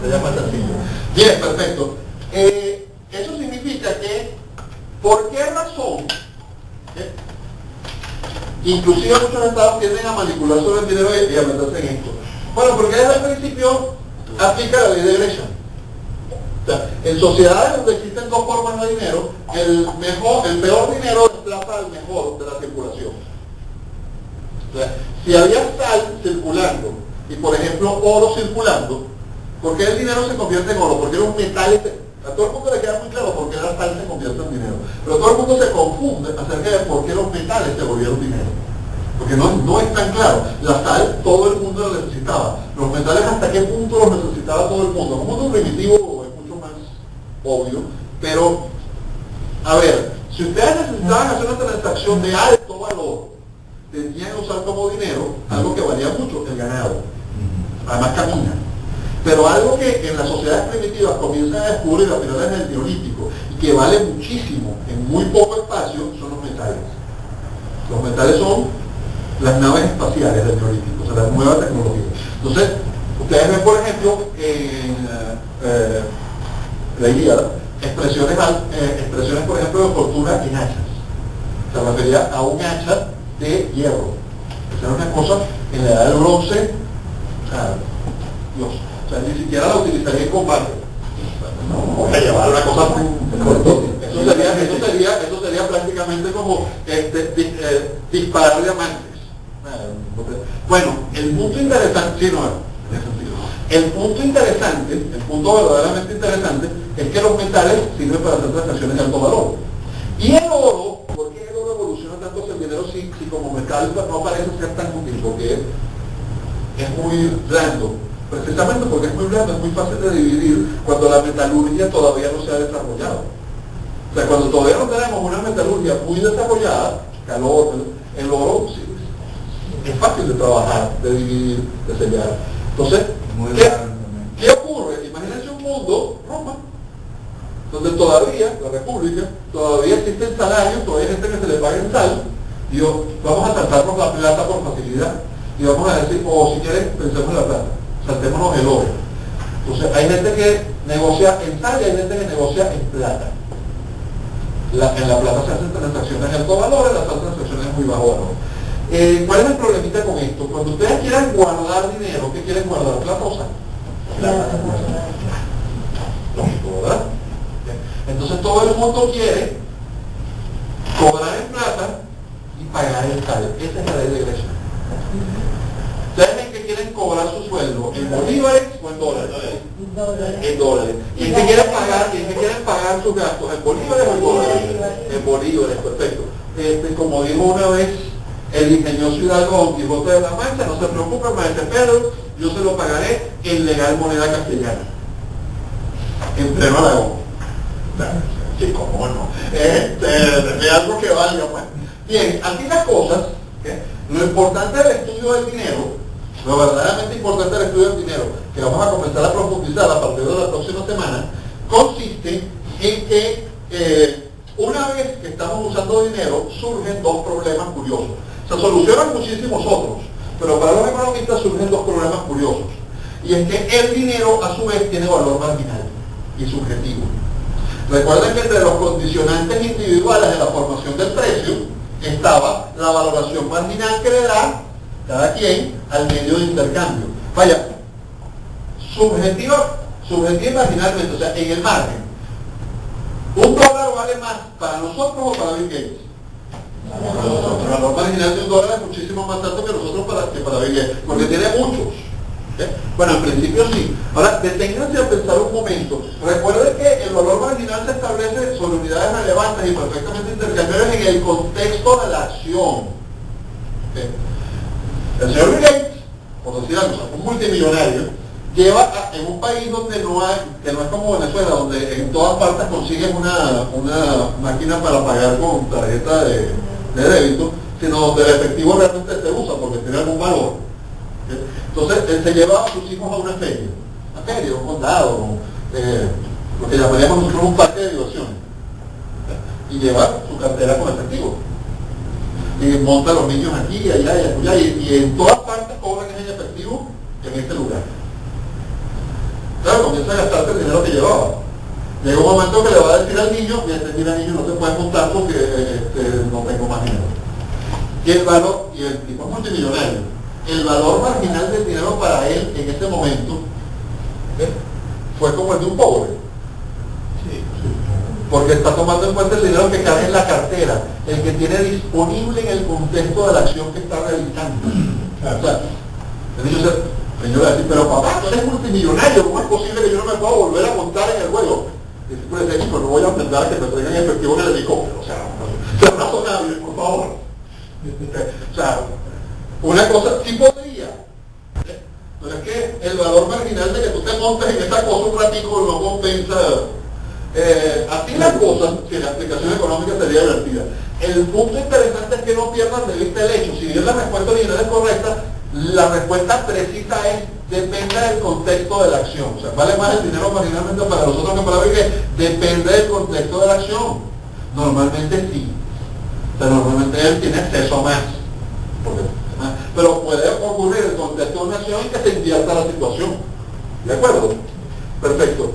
Se llama sencillo. Bien, perfecto. Eso significa que, ¿por qué razón? Inclusive muchos estados tienden a manipular sobre el dinero y a meterse en esto. Bueno, porque desde el principio aplica la ley de Gresham. O sea, en sociedades donde existen 2 formas de dinero, el peor dinero desplaza al mejor de la circulación. O sea, si había sal circulando y por ejemplo oro circulando, ¿por qué el dinero se convierte en oro? Porque era un metal. A todo el mundo le queda muy claro por qué la sal se convierte en dinero. Pero todo el mundo se confunde acerca de por qué los metales se volvieron dinero. Porque no es tan claro. La sal todo el mundo la necesitaba. Los metales hasta qué punto los necesitaba todo el mundo. En un mundo primitivo es mucho más obvio. Pero, a ver, si ustedes necesitaban hacer una transacción de alto valor, tenían que usar como dinero algo que valía mucho, el ganado. Además camina. Pero algo que en las sociedades primitivas comienzan a descubrir a finales del Neolítico y que vale muchísimo en muy poco espacio son los metales. Los metales son las naves espaciales del Neolítico, o sea, la nueva tecnología. Entonces, ustedes ven, por ejemplo, en la Ilíada, expresiones, por ejemplo, de fortuna en hachas. Se refería a un hacha de hierro. Esa era una cosa en la edad del bronce, o sea, Dios. O sea, ni siquiera la utilizaría en combate. Voy a llevar una cosa eso sería prácticamente como disparar diamantes. Bueno, el punto interesante, sí, no, en ese sentido. El punto interesante, el punto verdaderamente interesante, es que los metales sirven para hacer transacciones de alto valor. Y el oro, ¿por qué el oro evoluciona tanto hacia el dinero si como metal no parece ser tan útil? Porque es muy blando. Precisamente porque es muy blando, es muy fácil de dividir cuando la metalurgia todavía no se ha desarrollado. O sea, cuando todavía no tenemos una metalurgia muy desarrollada, calor, el oro sí, es fácil de trabajar, de dividir, de sellar. Entonces, ¿qué ocurre? Imagínense un mundo, Roma, donde todavía, la República, todavía existen salarios, todavía hay gente que se le paga en sal, y yo, vamos a saltarnos la plata por facilidad, y vamos a decir, si quieren, pensemos en la plata. Saltémonos el oro. Entonces hay gente que negocia en sal y hay gente que negocia en plata. En la plata se hacen transacciones de alto valor, en la sal transacciones de muy bajo valor. ¿Cuál es el problemita con esto? Cuando ustedes quieren guardar dinero, ¿qué quieren guardar? ¿Plata o sal? Plata. Lógico, ¿verdad? Entonces todo el mundo quiere cobrar en plata y pagar en sal. Esa es la ley de Gresham. ¿Ustedes ven que quieren cobrar su sueldo en bolívares o en dólares? En dólares. ¿Y en qué quieren pagar sus gastos? ¿En bolívares o en dólares? En bolívares, perfecto. como dijo una vez el ingenioso Hidalgo Don Quijote de la Mancha, no se preocupe, maestro Pedro, yo se lo pagaré en legal moneda castellana. En pleno Aragón. Sí, cómo no. De algo que valga, pues. Bien, así las cosas, ¿okay? Lo importante del estudio del dinero, lo verdaderamente importante del estudio del dinero, que vamos a comenzar a profundizar a partir de la próxima semana, consiste en que una vez que estamos usando dinero, surgen dos problemas curiosos. Se solucionan muchísimos otros, pero para los economistas surgen dos problemas curiosos. Y es que el dinero, a su vez, tiene valor marginal y subjetivo. Recuerden que entre los condicionantes individuales de la formación del precio estaba la valoración marginal que le da cada quien al medio de intercambio. Vaya, subjetiva y marginalmente, o sea, en el margen. ¿Un dólar vale más para nosotros o para Bill Gates? Para nosotros. El valor marginal de un dólar es muchísimo más alto que nosotros que para Bill Gates, porque tiene muchos. Bueno, en principio sí. Ahora, deténganse a pensar un momento. Recuerden que el valor marginal se establece sobre unidades relevantes y perfectamente intercambiables en el contexto de la acción. El señor Bill Gates, por decir algo, un multimillonario, lleva en un país donde no hay, que no es como Venezuela, donde en todas partes consigues una máquina para pagar con tarjeta de débito, sino donde el efectivo realmente se usa porque tiene algún valor. Entonces él se lleva a sus hijos a una feria, un condado, lo que llamaríamos nosotros un parque de diversiones, y lleva su cartera con efectivo. Y monta a los niños aquí, allá y allá, y en todas partes cobran en efectivo en este lugar. Claro, comienza a gastarse el dinero que llevaba. Llega un momento que le va a decir al niño, mira niño, no te puedes montar porque no tengo más dinero. Y el valor, y el tipo es multimillonario, el valor marginal del dinero para él en ese momento fue como el de un pobre. Porque está tomando en cuenta el dinero que cae en la cartera, el que tiene disponible en el contexto de la acción que está realizando. O sea, el niño le va a decir, pero papá, tú eres multimillonario, ¿cómo es posible que yo no me pueda volver a montar en el vuelo? Y después le dice, no voy a intentar que me traigan efectivo en el helicóptero. O sea, razonable, por favor. O sea, una cosa sí podría, pero es que el valor marginal de que tú te montes en esa cosa un ratico no compensa. Así las cosas, si la explicación económica sería divertida. El punto interesante es que no pierdan de vista el hecho. Si bien la respuesta original es correcta, la respuesta precisa es, depende del contexto de la acción. O sea, ¿vale más el dinero marginalmente para nosotros que para Bill Gates? Depende del contexto de la acción. Normalmente sí. O sea, normalmente él tiene acceso a más. Pero puede ocurrir el contexto de una acción que se invierta la situación. ¿De acuerdo? Perfecto.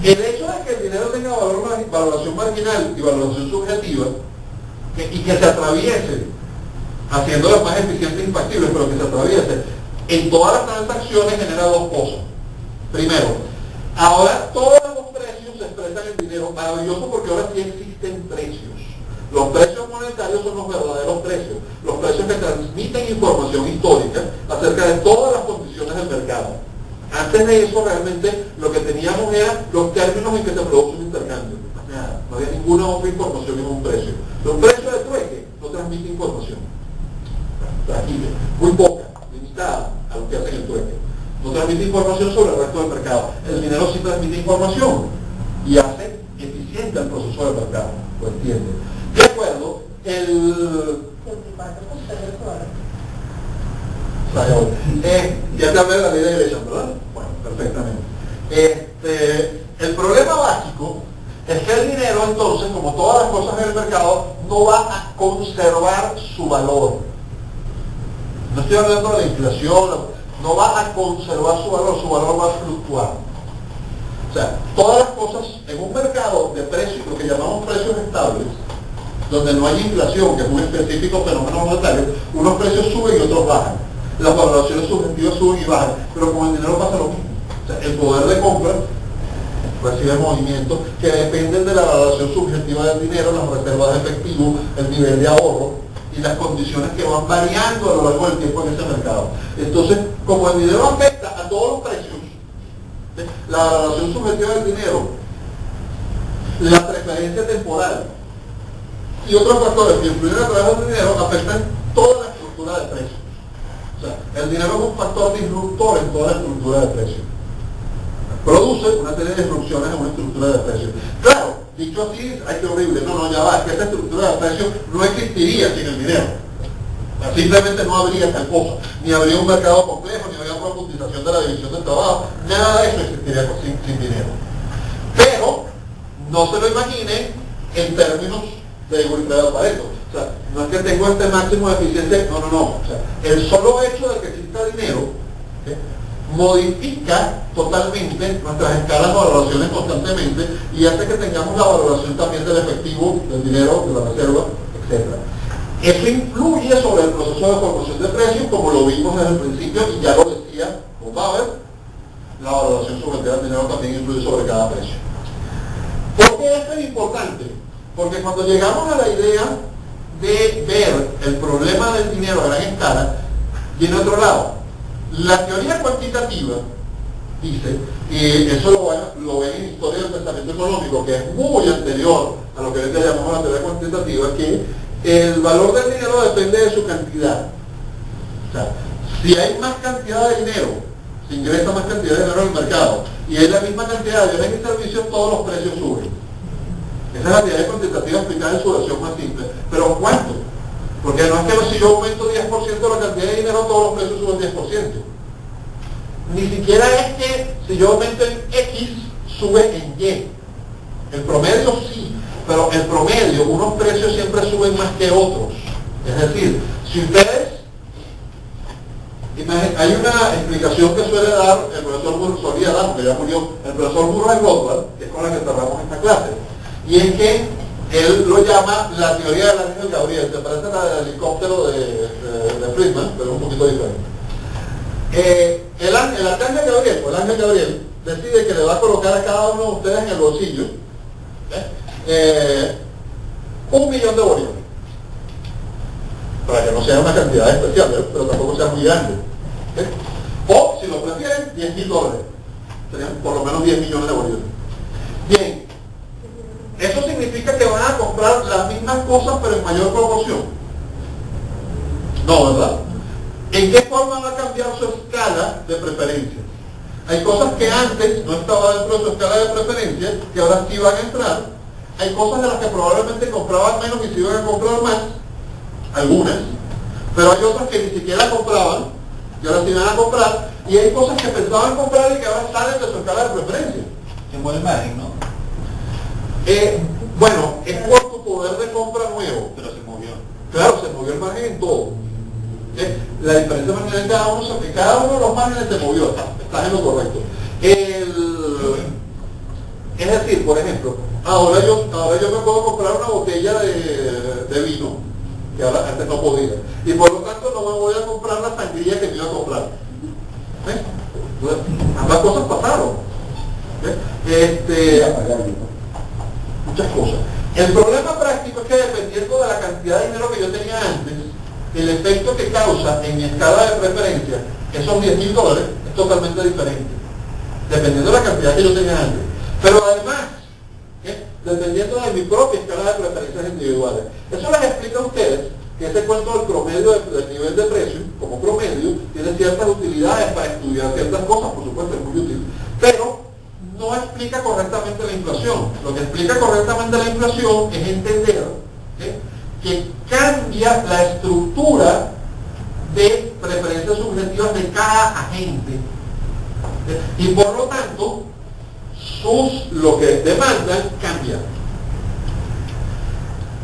El hecho de que el dinero tenga valoración marginal y valoración subjetiva y que se atraviese, haciéndolas más eficientes y factibles, pero que se atraviese en todas las transacciones, genera dos cosas. Primero, ahora todos los precios se expresan en dinero. Maravilloso, porque ahora sí existen precios. Los precios monetarios son los verdaderos precios, los precios que transmiten información histórica acerca de todas las condiciones del mercado. Antes de eso, realmente lo que teníamos eran los términos en que se produce un intercambio. Nada, no había ninguna otra información en un precio. Un precio de trueque no transmite información. Tranquilo, muy poca, limitada a lo que hace el trueque. No transmite información sobre el resto del mercado. El dinero sí transmite información y hace eficiente el proceso del mercado. ¿Lo entiende? De acuerdo, ya te hablé de la ley de Gresham, ¿verdad? Bueno, perfectamente. El problema básico es que el dinero, entonces, como todas las cosas en el mercado, no va a conservar su valor. No estoy hablando de la inflación, no va a conservar su valor va a fluctuar. O sea, todas las cosas en un mercado de precios, lo que llamamos precios estables, donde no hay inflación, que es un específico fenómeno monetario, unos precios suben y otros bajan. Las valoraciones subjetivas suben y bajan, pero con el dinero pasa lo mismo. O sea, el poder de compra recibe movimientos que dependen de la valoración subjetiva del dinero, las reservas de efectivo, el nivel de ahorro y las condiciones que van variando a lo largo del tiempo en ese mercado. Entonces, como el dinero afecta a todos los precios, la valoración subjetiva del dinero, la preferencia temporal, y otros factores que influyen a través del dinero afectan toda la estructura de precios. O sea, el dinero es un factor disruptor en toda la estructura de precios. Produce una serie de disrupciones en una estructura de precios. Claro, dicho así, ay, qué horrible. No, ya va, es que esa estructura de precios no existiría sin el dinero. Simplemente no habría tal cosa. Ni habría un mercado complejo, ni habría profundización de la división del trabajo. Nada de eso existiría sin dinero. Pero, no se lo imagine en términos de igualdad de Pareto. O sea, no es que tengo este máximo de eficiencia, no. O sea, el solo hecho de que exista dinero, ¿sí?, modifica totalmente nuestras escalas de valoraciones constantemente y hace que tengamos la valoración también del efectivo, del dinero, de la reserva, etc. Eso influye sobre el proceso de formación de precios, como lo vimos desde el principio, y ya lo decía con Bauer, la valoración sobre el dinero también influye sobre cada precio. ¿Por qué esto es importante? Porque cuando llegamos a la idea de ver el problema del dinero a gran escala, viene otro lado. La teoría cuantitativa dice, y eso lo ven en Historia del Pensamiento Económico, que es muy anterior a lo que hoy día llamamos la teoría cuantitativa, que el valor del dinero depende de su cantidad. O sea, si hay más cantidad de dinero, se ingresa más cantidad de dinero en el mercado, y hay la misma cantidad de bienes y servicios, todos los precios suben. Esa es la teoría cuantitativa explicada en su versión más simple. ¿Pero cuánto? Porque no es que si yo aumento 10% la cantidad de dinero, todos los precios suben 10%. Ni siquiera es que si yo aumento en X, sube en Y. El promedio sí, pero el promedio, unos precios siempre suben más que otros. Es decir, si ustedes, hay una explicación que suele dar el profesor Burro, solía dar, porque ya murió, el profesor Burro Rothbard, que es con la que cerramos esta clase, y es que él lo llama la teoría del ángel Gabriel. Se parece a la del helicóptero de Friedman, pero un poquito diferente. El arcángel Gabriel, o el ángel Gabriel, decide que le va a colocar a cada uno de ustedes en el bolsillo 1 millón de bolívares, para que no sea una cantidad especial, pero tampoco sea muy grande. O, si lo prefieren, $10.000. Serían por lo menos 10 millones de bolívares. Bien, eso significa que van a comprar las mismas cosas, pero en mayor proporción. No, ¿verdad? ¿En qué forma va a cambiar su escala de preferencias? Hay cosas que antes no estaban dentro de su escala de preferencias, que ahora sí van a entrar. Hay cosas de las que probablemente compraban menos y se iban a comprar más, algunas, pero hay otras que ni siquiera compraban y ahora sí van a comprar, y hay cosas que pensaban comprar y que ahora salen de su escala de preferencias. Se mueve el margen, ¿no? Bueno, es por tu poder de compra nuevo. Pero se movió. Claro, se movió el margen en todo. La diferencia marginal en cada uno de los márgenes se movió, estás en lo correcto. Es decir, por ejemplo, ahora yo me puedo comprar una botella de vino, que ahora antes no podía, y por lo tanto no me voy a comprar la sangría que me iba a comprar. ¿Ves? Entonces, ambas cosas pasaron. Muchas cosas. El problema práctico es que dependiendo de la cantidad de dinero que yo tenía antes, el efecto que causa en mi escala de preferencia esos $10.000 es totalmente diferente, dependiendo de la cantidad que yo tenía antes. Pero además, dependiendo de mi propia escala de preferencias individuales. Eso les explica a ustedes que ese cuento del promedio del nivel de precio, como promedio, tiene ciertas utilidades para estudiar ciertas cosas, por supuesto es muy útil, pero no explica correctamente la inflación. Lo que explica correctamente la inflación es entender que cambia la estructura de preferencias subjetivas de cada agente, y por lo tanto lo que demandan cambia.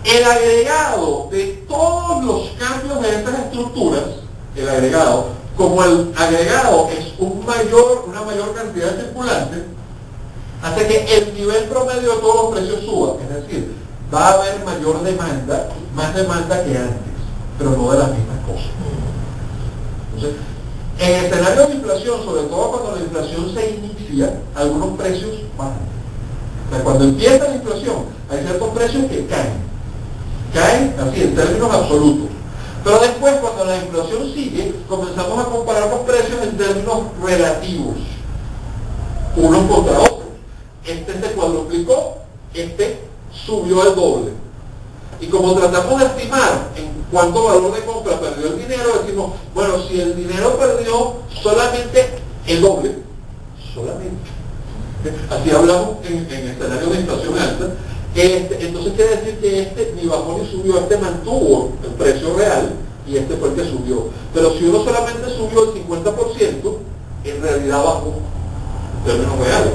El agregado de todos los cambios de estas estructuras, el agregado, como el agregado es una mayor cantidad de circulantes, hace que el nivel promedio de todos los precios suba. Es decir, va a haber mayor demanda, más demanda que antes, pero no de las mismas cosas. Entonces, en escenarios de inflación, sobre todo cuando la inflación se inicia, algunos precios bajan. O sea, cuando empieza la inflación, hay ciertos precios que caen así en términos absolutos. Pero después, cuando la inflación sigue, comenzamos a comparar los precios en términos relativos, unos contra otros. Este se cuadruplicó, este subió al doble. Y como tratamos de estimar en cuánto valor de compra perdió el dinero, decimos, bueno, si el dinero perdió solamente el doble, solamente, así hablamos en escenarios de inflación alta, entonces quiere decir que ni bajó ni subió, mantuvo el precio real y fue el que subió. Pero si uno solamente subió el 50%, en realidad bajó en términos reales.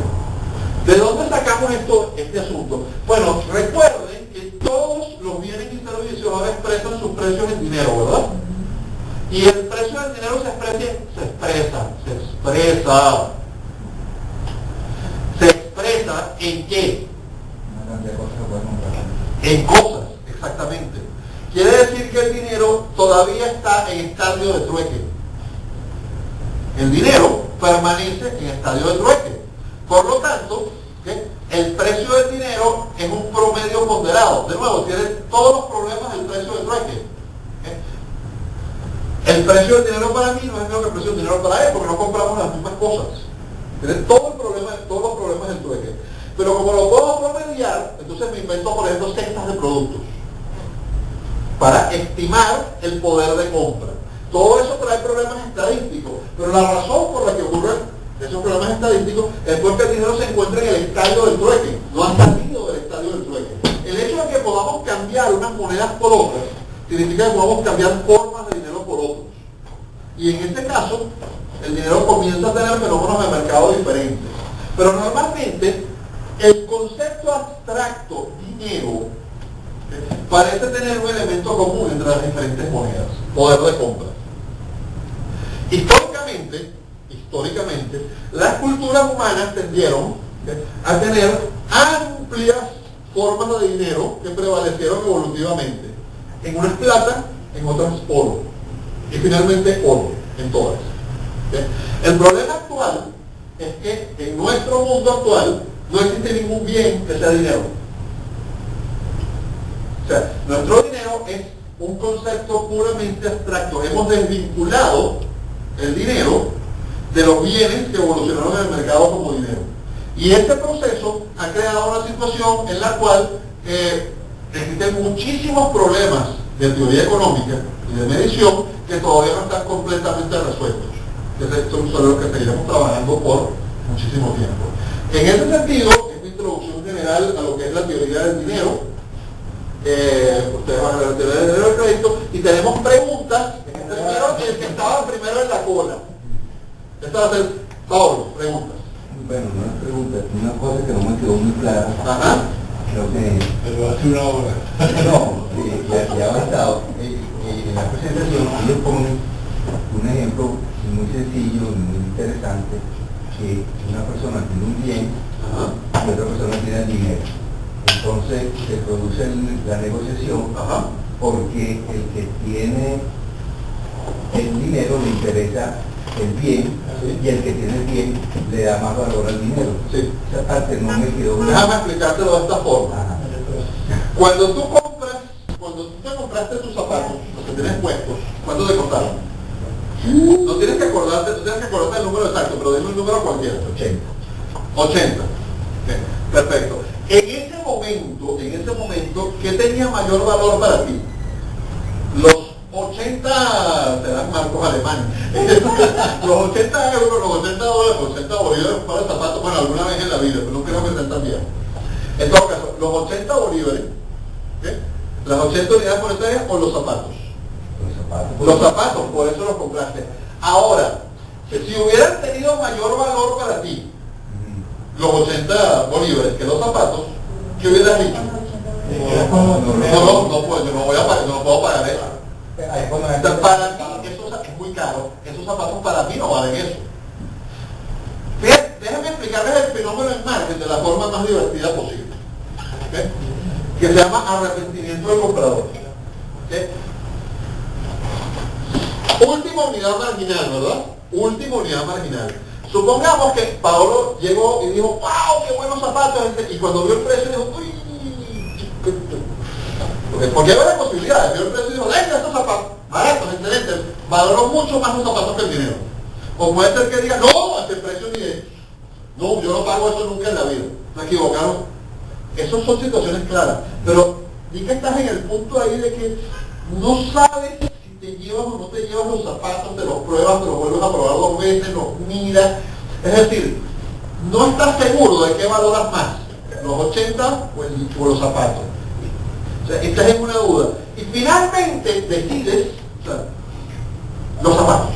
¿De dónde sacamos este asunto? Bueno, recuerden que todos los bienes y servicios ahora expresan sus precios en dinero, ¿verdad? Y el precio del dinero se expresa ¿en qué? En cosas, exactamente. Quiere decir que el dinero todavía está en estadio de trueque. El dinero permanece en estadio de trueque. Por lo tanto, el precio del dinero es un promedio ponderado. De nuevo, tiene todos los problemas del precio del trueque. El precio del dinero para mí no es el mismo que el precio del dinero para él, porque no compramos las mismas cosas. Tiene todos los problemas del trueque. Pero como lo puedo promediar, entonces me invento, por ejemplo, cestas de productos para estimar el poder de compra. Todo eso trae problemas estadísticos, pero la razón por la que ocurren esos problemas estadísticos es porque el dinero se encuentra en el estadio del trueque, no ha salido del estadio del trueque. El hecho de que podamos cambiar unas monedas por otras significa que podamos cambiar formas de dinero por otros. Y en este caso, el dinero comienza a tener fenómenos de mercado diferentes. Pero normalmente, el concepto abstracto dinero parece tener un elemento común entre las diferentes monedas, poder de compra. Históricamente, las culturas humanas tendieron a tener amplias formas de dinero que prevalecieron evolutivamente. En unas plata, en otras oro. Y finalmente oro, en todas. El problema actual es que en nuestro mundo actual no existe ningún bien que sea dinero. O sea, nuestro dinero es un concepto puramente abstracto. Hemos desvinculado el dinero de los bienes que evolucionaron en el mercado como dinero. Y este proceso ha creado una situación en la cual existen muchísimos problemas de teoría económica y de medición que todavía no están completamente resueltos. Estos son los que seguiremos trabajando por muchísimo tiempo. En ese sentido, esta introducción general a lo que es la teoría del dinero, ustedes van a ver la teoría del dinero del crédito, y tenemos preguntas. El que estaba primero en la cola. Esta va a ser Pablo, preguntas. Bueno, no es pregunta, es una cosa que no me quedó muy clara. Ajá. Creo que... Pero hace una hora. No, ya ha avanzado. En la presentación ellos ponen un ejemplo muy sencillo y muy interesante, que una persona tiene un bien y otra persona tiene el dinero. Entonces se produce la negociación porque el que tiene el dinero le interesa el bien y el que tiene el bien le da más valor al dinero. Sí. Esa parte no me quedó una... Déjame explicártelo de esta forma. Cuando tú te compraste tus zapatos, los que tienes puestos, ¿cuánto te costaron? No tienes que acordarte del número exacto, pero dime un número cualquiera. 80. Perfecto. En ese momento, ¿qué tenía mayor valor para ti? Los 80, serán marcos alemanes, los 80 euros, los 80 dólares, los 80 bolívares para el zapato, bueno, alguna vez en la vida, pero no creo que sean tan bien. En todo caso, los 80 bolívares, las 80 unidades monetarias o los zapatos. Los zapatos, por eso los compraste. Ahora, si hubieran tenido mayor valor para ti, los 80 bolívares que los zapatos, ¿qué hubieras dicho? No puedo, yo no puedo pagar eso. Para mí eso es muy caro, esos zapatos para mí no valen eso. Déjenme explicarles el fenómeno en marketing de la forma más divertida posible, que se llama arrepentimiento del comprador. Última unidad marginal, ¿verdad? Última unidad marginal. Supongamos que Paolo llegó y dijo, ¡wow, qué buenos zapatos! Y cuando vio el precio dijo, ¡uy! Porque había la posibilidad, vio el precio y dijo, ¡venga, estos zapatos! Baratos, excelentes, valoró mucho más los zapatos que el dinero. O puede ser que diga, no, ese precio ni es. No, yo no pago eso nunca en la vida. Se equivocaron. Esas son situaciones claras. Pero di que estás en el punto ahí de que no sabes si te llevas o no te llevas los zapatos, te los pruebas, te los vuelves a probar 2 veces, los miras. Es decir, no estás seguro de qué valoras más, los 80 o los zapatos. O sea, estás en una duda. Y finalmente decides, o sea, los zapatos.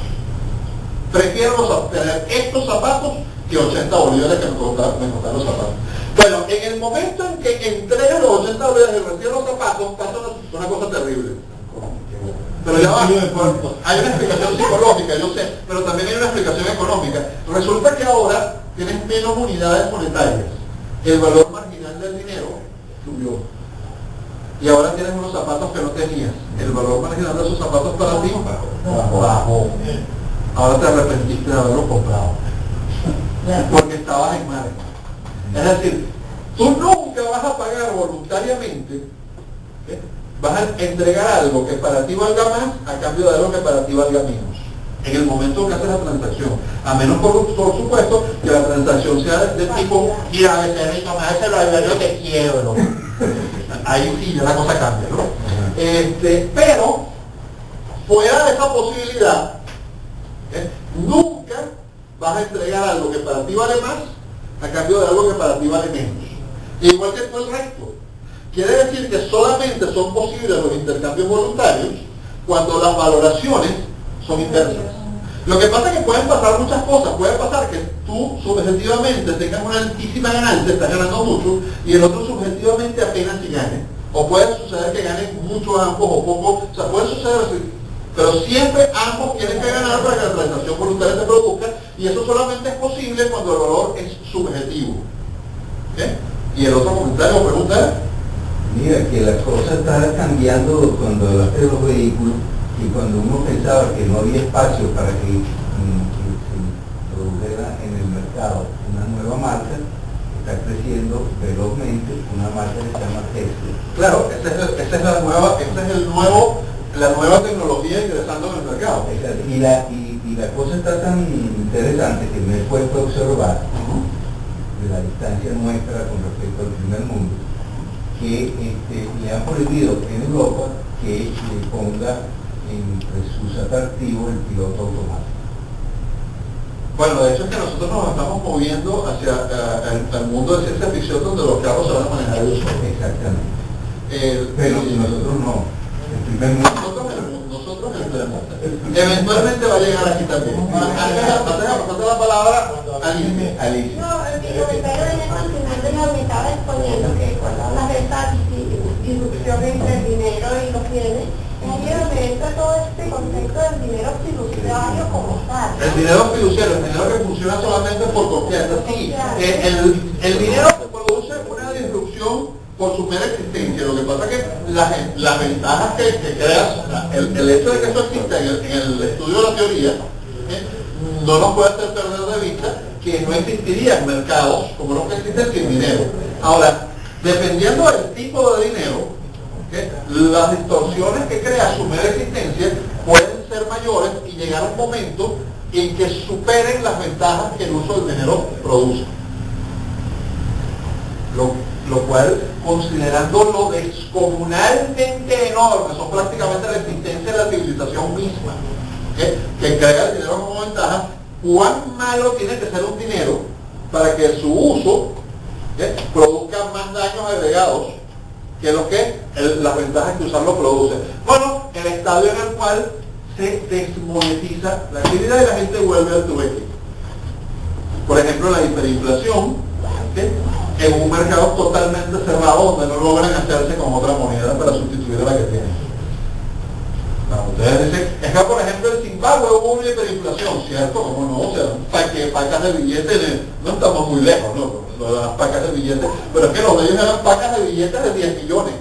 Prefiero tener estos zapatos que 80 bolívares que me costaron los zapatos. Bueno, en el momento en que entregas los 80 bolívares y recibes los zapatos, pasa una cosa terrible. Pero ya va, hay una explicación psicológica, yo sé, pero también hay una explicación económica. Resulta que ahora tienes menos unidades monetarias. El valor marginal del dinero subió. Y ahora tienes unos zapatos que no tenías. El valor marginal de esos zapatos para ti bajó. Ahora te arrepentiste de haberlo comprado. Porque estabas en margen. Es decir, tú nunca vas a pagar voluntariamente, vas a entregar algo que para ti valga más a cambio de algo que para ti valga menos. En el momento que haces la transacción, a menos por supuesto que la transacción sea del tipo, mira, becerrito, me hace lo que quiero. Ahí sí ya la cosa cambia, ¿no? Pero fuera de esa posibilidad, nunca vas a entregar algo que para ti vale más a cambio de algo que para ti vale menos. Igual que todo el resto. Quiere decir que solamente son posibles los intercambios voluntarios cuando las valoraciones son inversas. Lo que pasa es que pueden pasar muchas cosas. Puede pasar que tú subjetivamente tengas una altísima ganancia, estás ganando mucho, y el otro subjetivamente apenas si gane. O puede suceder que ganen mucho ambos o poco. O sea, puede suceder así. Pero siempre ambos tienen que ganar para que la transacción voluntaria se produzca, y eso solamente es posible cuando el valor es subjetivo. ¿Y el otro comentario o pregunta es? Mira, que la cosa está cambiando cuando hablaste de los vehículos, y cuando uno pensaba que no había espacio para que se produjera en el mercado una nueva marca, está creciendo velozmente una marca que se llama Tesla. Claro, esa es la nueva tecnología ingresando en el mercado. Y la cosa está tan interesante que me he puesto a observar de la distancia nuestra con respecto al primer mundo, que le han prohibido en Europa que le ponga entre sus atractivos el piloto automático. Bueno, de hecho es que nosotros nos estamos moviendo hacia el mundo de ciencia ficción donde los carros se van a manejar ellos solos. Exactamente. Pero nosotros no. El primer mundo. Nosotros el primer mundo. Eventualmente va a llegar aquí también. Pasar la palabra a Alicia. No, el comentario de ella al final de la me estaba exponiendo que cuando hablas de esta disrupción entre el dinero y los bienes, es ahí donde entra todo este concepto del dinero fiduciario como tal. El dinero fiduciario, el dinero que funciona solamente por confianza. Sí, el dinero produce una disrupción por su mera existencia. Lo que pasa es que las ventajas que creas, el hecho de que eso exista en el estudio de la teoría, no nos puede hacer perder de vista que no existirían mercados como los que existen sin dinero. Ahora, dependiendo del tipo de dinero, las distorsiones que crea su mera existencia pueden ser mayores y llegar a un momento en que superen las ventajas que el uso del dinero produce. Lo cual, considerando lo descomunalmente enorme, son prácticamente la existencia de la civilización misma, que crea el dinero como ventaja, cuán malo tiene que ser un dinero para que su uso produzca más daños agregados que las ventajas que usarlo produce. Bueno, el estadio en el cual se desmonetiza la actividad y la gente vuelve al trueque. Por ejemplo, la hiperinflación, en un mercado totalmente cerrado donde no logran hacerse con otra moneda para sustituir a la que tienen. Ustedes dicen, es que por ejemplo en Zimbabue hubo una hiperinflación, ¿cierto? ¿Cómo no? O sea, pacas de billetes, no estamos muy lejos, ¿no? Lo de las pacas de billetes, pero es que los de ellos eran pacas de billetes de 10 millones,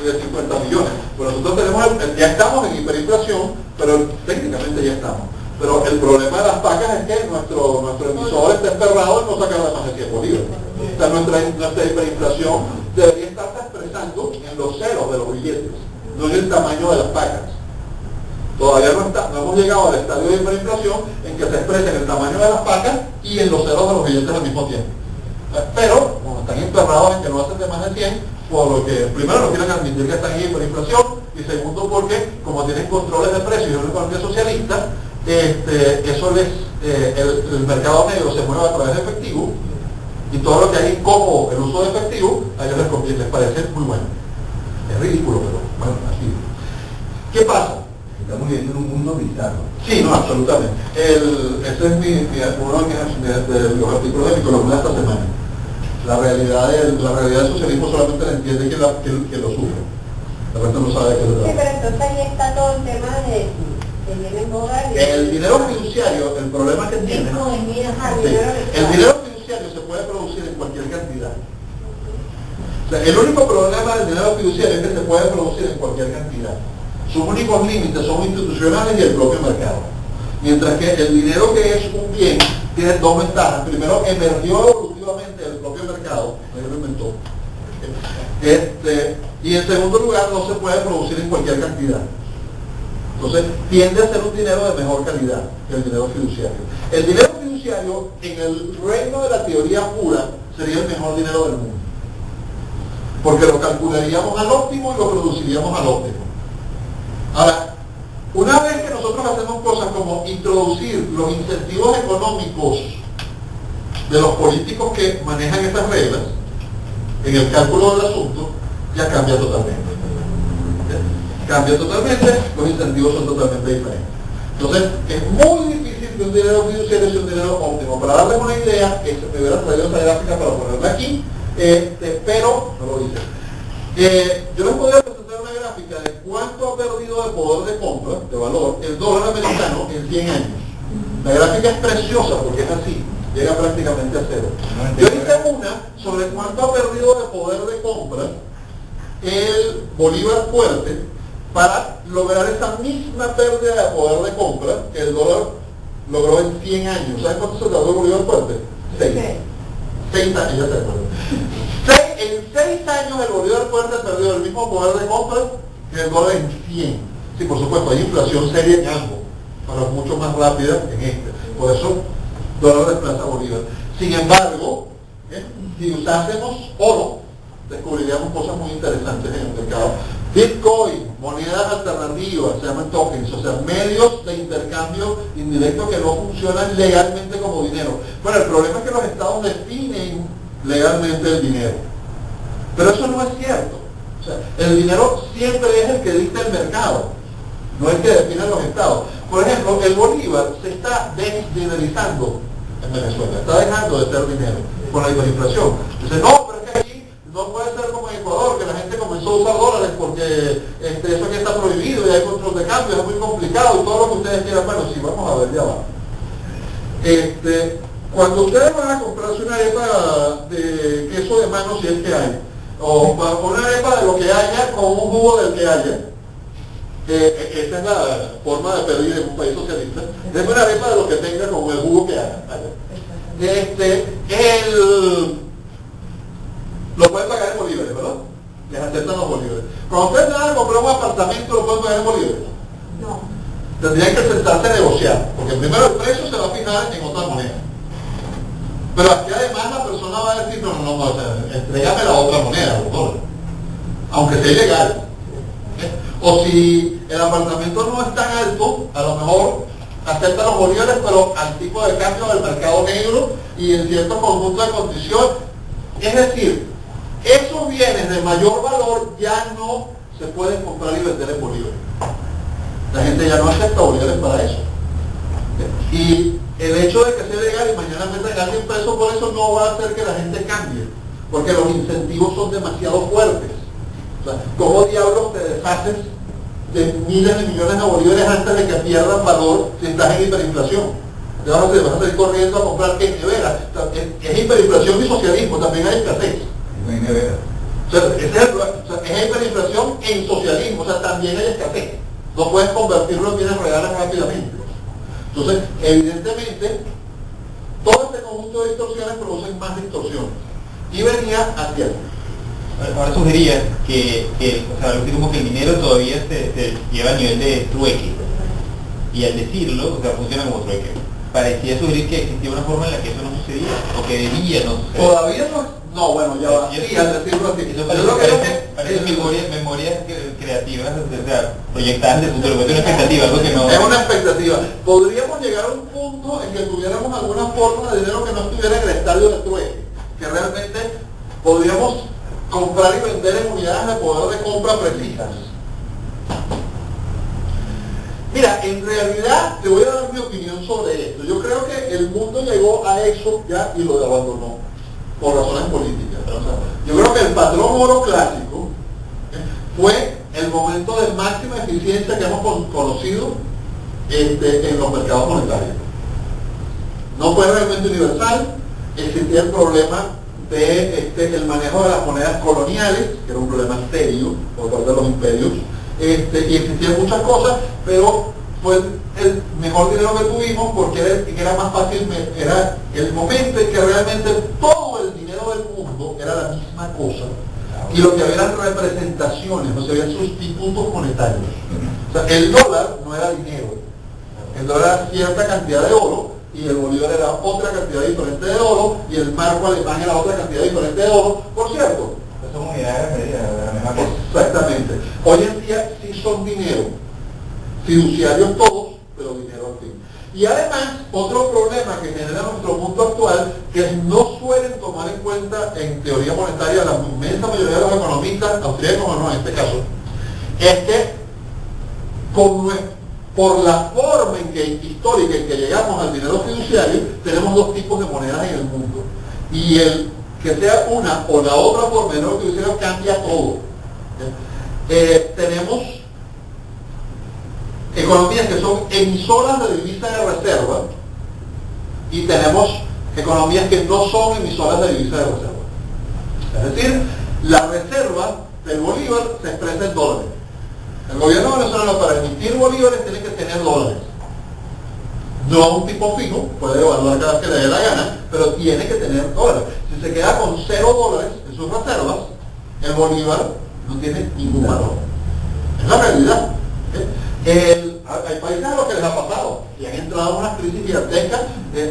de 50 millones. Pero nosotros ya estamos en hiperinflación, pero técnicamente ya estamos. Pero el problema de las pacas es que nuestro emisor está emperrado en no sacar de más de 100 bolívares. O sea, nuestra hiperinflación debería estarse expresando en los ceros de los billetes, no en el tamaño de las pacas. Todavía no hemos llegado al estadio de hiperinflación en que se expresa en el tamaño de las pacas y en los ceros de los billetes al mismo tiempo. Pero, como están emperrados en que no hacen de más de 100, porque primero no quieren admitir que están en hiperinflación, y segundo porque como tienen controles de precios y una economía socialista, eso el mercado negro se mueve a través de efectivo, y todo lo que hay como el uso de efectivo a ellos les parece muy bueno. Es ridículo, pero bueno, así. ¿Qué pasa? Estamos viviendo en un mundo bizarro. Sí, no, absolutamente. Ese es uno de los artículos de mi columna esta semana. La realidad del socialismo solamente la entiende quien lo sufre. La gente no sabe qué es Sí, verdad. pero entonces ahí está todo el tema de viene en boga. El dinero fiduciario, el problema que tiene, el dinero fiduciario se puede producir en cualquier cantidad. O sea, el único problema del dinero fiduciario es que se puede producir en cualquier cantidad. Sus únicos límites son institucionales y el propio mercado. Mientras que el dinero que es un bien tiene dos ventajas. Primero, emergió evolutivamente del propio mercado, nadie lo inventó. Y en segundo lugar, no se puede producir en cualquier cantidad. Entonces, tiende a ser un dinero de mejor calidad que el dinero fiduciario. El dinero fiduciario, en el reino de la teoría pura, sería el mejor dinero del mundo. Porque lo calcularíamos al óptimo y lo produciríamos al óptimo. Ahora, una vez que nosotros hacemos cosas como introducir los incentivos económicos de los políticos que manejan estas reglas en el cálculo del asunto, ya cambia totalmente. Cambia totalmente, los incentivos son totalmente diferentes. Entonces, es muy difícil que un dinero fiduciario sea un dinero óptimo. Para darles una idea, me hubiera traído esa gráfica para ponerla aquí, pero no lo dice. Yo les podría presentar una gráfica de cuánto ha perdido de poder de compra, de valor, el dólar americano en 100 años. La gráfica es preciosa porque es así, llega prácticamente a cero. Yo hice una sobre cuánto ha perdido de poder de compra el bolívar fuerte para lograr esa misma pérdida de poder de compra que el dólar logró en 100 años. ¿Saben cuánto se tardó el bolívar fuerte? 6 años, ya se acuerdan. En 6 años el bolívar fuerte perdió el mismo poder de compra que el dólar en 100. Sí, por supuesto, hay inflación seria en ambos, pero mucho más rápida en este. Por eso, dólar desplaza bolívar. Sin embargo, si usásemos oro, descubriríamos cosas muy interesantes en el mercado. Bitcoin, monedas alternativas, se llaman tokens, o sea, medios de intercambio indirecto que no funcionan legalmente como dinero. Bueno, el problema es que los estados definen legalmente el dinero. Pero eso no es cierto. O sea, el dinero siempre es el que dicta el mercado, no es el que define los estados. Por ejemplo, el bolívar se está desdinerizando en Venezuela, está dejando de ser dinero con la hiperinflación. Dice, no, pero es que aquí no puede ser como en Ecuador, que la gente comenzó a usar dólares porque eso aquí está prohibido y hay control de cambio, es muy complicado y todo lo que ustedes quieran. Bueno, sí, vamos a ver, ya va. Cuando ustedes van a comprarse una arepa de queso de mano, si es que hay, o una arepa de lo que haya con un jugo del que haya, esa es la forma de pedir en un país socialista, denme una arepa de lo que tenga con el jugo que haya. Lo pueden pagar en bolívares, ¿verdad? Les aceptan los bolívares. Cuando ustedes van a comprar un apartamento, ¿lo pueden pagar en bolívares? No. Tendrían que sentarse a negociar, porque primero el precio se va a fijar en otra moneda. Pero aquí además la persona va a decir, no, o sea, entrégame la otra moneda, los dólares, aunque sea ilegal. O si el apartamento no es tan alto, a lo mejor acepta los bolívares, pero al tipo de cambio del mercado negro y en cierto conjunto de condiciones. Es decir, esos bienes de mayor valor ya no se pueden comprar y vender en bolívares. La gente ya no acepta bolívares para eso. Y el hecho de que sea legal y mañana metan a alguien preso por eso no va a hacer que la gente cambie, porque los incentivos son demasiado fuertes. O sea, ¿cómo diablos te deshaces de miles de millones de bolívares antes de que pierdan valor si estás en hiperinflación? Te vas a salir corriendo a comprar qué nevera. O sea, es hiperinflación y socialismo, también hay escasez. No hay nevera. O sea, es hiperinflación en socialismo, o sea, también hay escasez. No puedes convertirlo en bienes reales rápidamente. Entonces, evidentemente, todo este conjunto de distorsiones producen más distorsiones. Y venía hacia aquí. Ahora sugería que o sea, algo así como que el dinero todavía se lleva a nivel de trueque. Y al decirlo, o sea, funciona como trueque. Parecía sugerir que existía una forma en la que eso no sucedía, o que debía no suceder. Todavía No, bueno, ya va. Sí, al decirlo así. Eso Yo creo parece memorias creativas, o sea, proyectadas de futuro, pero es una expectativa, algo que no... Es una expectativa. Podríamos llegar a un punto en que tuviéramos alguna forma de dinero que no estuviera en el estadio de trueque, que realmente podríamos comprar y vender en unidades de poder de compra precisas. Mira, en realidad te voy a dar mi opinión sobre esto. Yo creo que el mundo llegó a eso ya y lo abandonó por razones políticas. O sea, yo creo que el patrón oro clásico fue el momento de máxima eficiencia que hemos conocido en los mercados monetarios. No fue realmente universal, existía el problema de el manejo de las monedas coloniales, que era un problema serio por parte de los imperios, y existían muchas cosas, pero fue el mejor dinero que tuvimos porque era más fácil, era el momento en que realmente todo el dinero del mundo era la misma cosa, y lo que había eran representaciones, no se habían sustitutos monetarios. O sea, el dólar no era dinero, el dólar era cierta cantidad de oro, y el bolívar era otra cantidad diferente de oro, y el marco alemán era otra cantidad diferente de oro, por cierto. Son unidades de medida de la misma cosa. Exactamente. Hoy en día sí son dinero, fiduciarios todos, pero dinero al fin. Y además, otro problema que genera nuestro mundo actual, que no suelen tomar en cuenta en teoría monetaria la inmensa mayoría de los economistas, austríacos o no en este caso, es que por la forma histórica en que llegamos al dinero fiduciario, tenemos dos tipos de monedas en el mundo. Y el que sea una o la otra forma de dinero fiduciario cambia todo. Tenemos economías que son emisoras de divisa de reserva y tenemos economías que no son emisoras de divisa de reserva. Es decir, la reserva del bolívar se expresa en dólares. El gobierno venezolano para emitir bolívares tiene que tener dólares. No a un tipo fijo, puede evaluar cada vez que le dé la gana, pero tiene que tener dólares. Si se queda con $0 en sus reservas, el bolívar no tiene ningún valor. Es la realidad. Hay países a los que les ha pasado y han entrado en unas crisis gigantescas.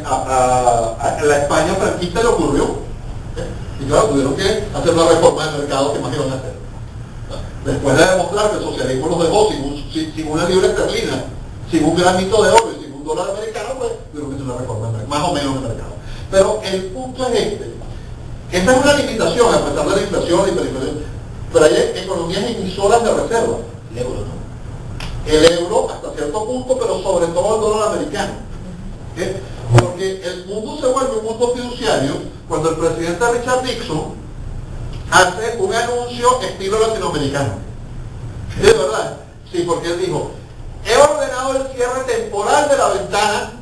A la España franquista le ocurrió. Y claro, tuvieron que hacer una reforma del mercado que más iban a hacer. Después de demostrar que el socialismo los dejó sin una libra esterlina, sin un gramito de oro y sin un dólar americano, pues tuvieron que hacer una reforma del mercado, más o menos en el mercado. Pero el punto es esta es una limitación a pesar de la inflación y hiperinflación, pero hay economías emisoras de reserva. El euro, ¿no? El euro hasta cierto punto, pero sobre todo el dólar americano. Porque el mundo se vuelve un mundo fiduciario cuando el presidente Richard Nixon hace un anuncio estilo latinoamericano. ¿De verdad? Sí, porque él dijo, he ordenado el cierre temporal de la ventana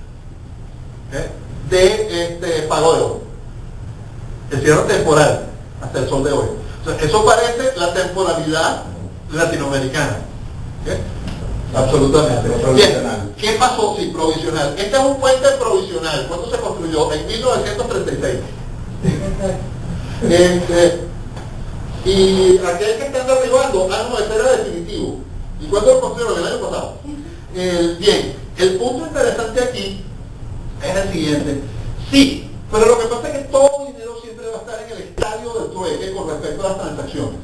de pago de oro. El cierre temporal, hasta el sol de hoy. O sea, eso parece la temporalidad latinoamericana. Absolutamente. Bien, ¿qué pasó? Sí, provisional. Este es un puente provisional. ¿Cuándo se construyó? En 1936. Y aquel que están derribando, no, ese era definitivo. ¿Y cuándo lo construyeron? El año pasado. Bien, el punto interesante aquí es el siguiente. Sí, pero lo que pasa es que todo dinero siempre va a estar en el estadio del trueque con respecto a las transacciones.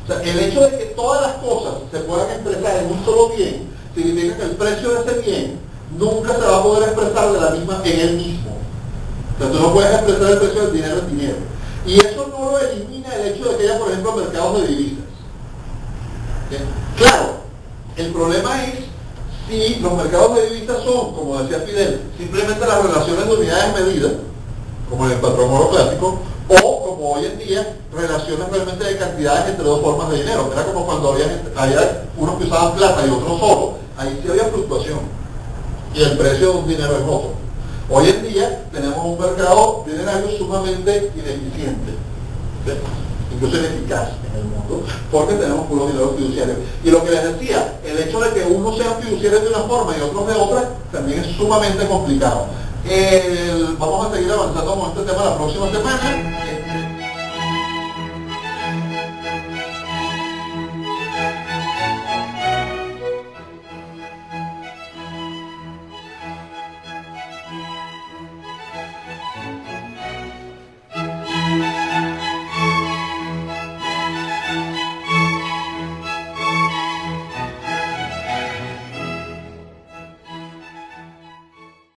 O sea, el hecho de que todas las cosas se puedan expresar en un solo bien, significa que el precio de ese bien nunca se va a poder expresar de la misma en él mismo. O sea, tú no puedes expresar el precio del dinero en dinero. Y eso no lo elimina el hecho de que haya, por ejemplo, mercados de divisas. Claro, el problema es si los mercados de divisas son, como decía Fidel, simplemente las relaciones de unidades medidas, como en el patrón oro clásico, o como hoy en día, relaciones realmente de cantidades entre dos formas de dinero. Era como cuando había unos que usaban plata y otros solo, ahí sí había fluctuación. Y el precio de un dinero es otro. Hoy en día tenemos un mercado dinerario sumamente ineficiente, ¿sí? Incluso ineficaz en el mundo, porque tenemos puros dineros fiduciarios. Y lo que les decía, el hecho de que unos sean fiduciarios de una forma y otros de otra, también es sumamente complicado. Vamos a seguir avanzando con este tema la próxima semana.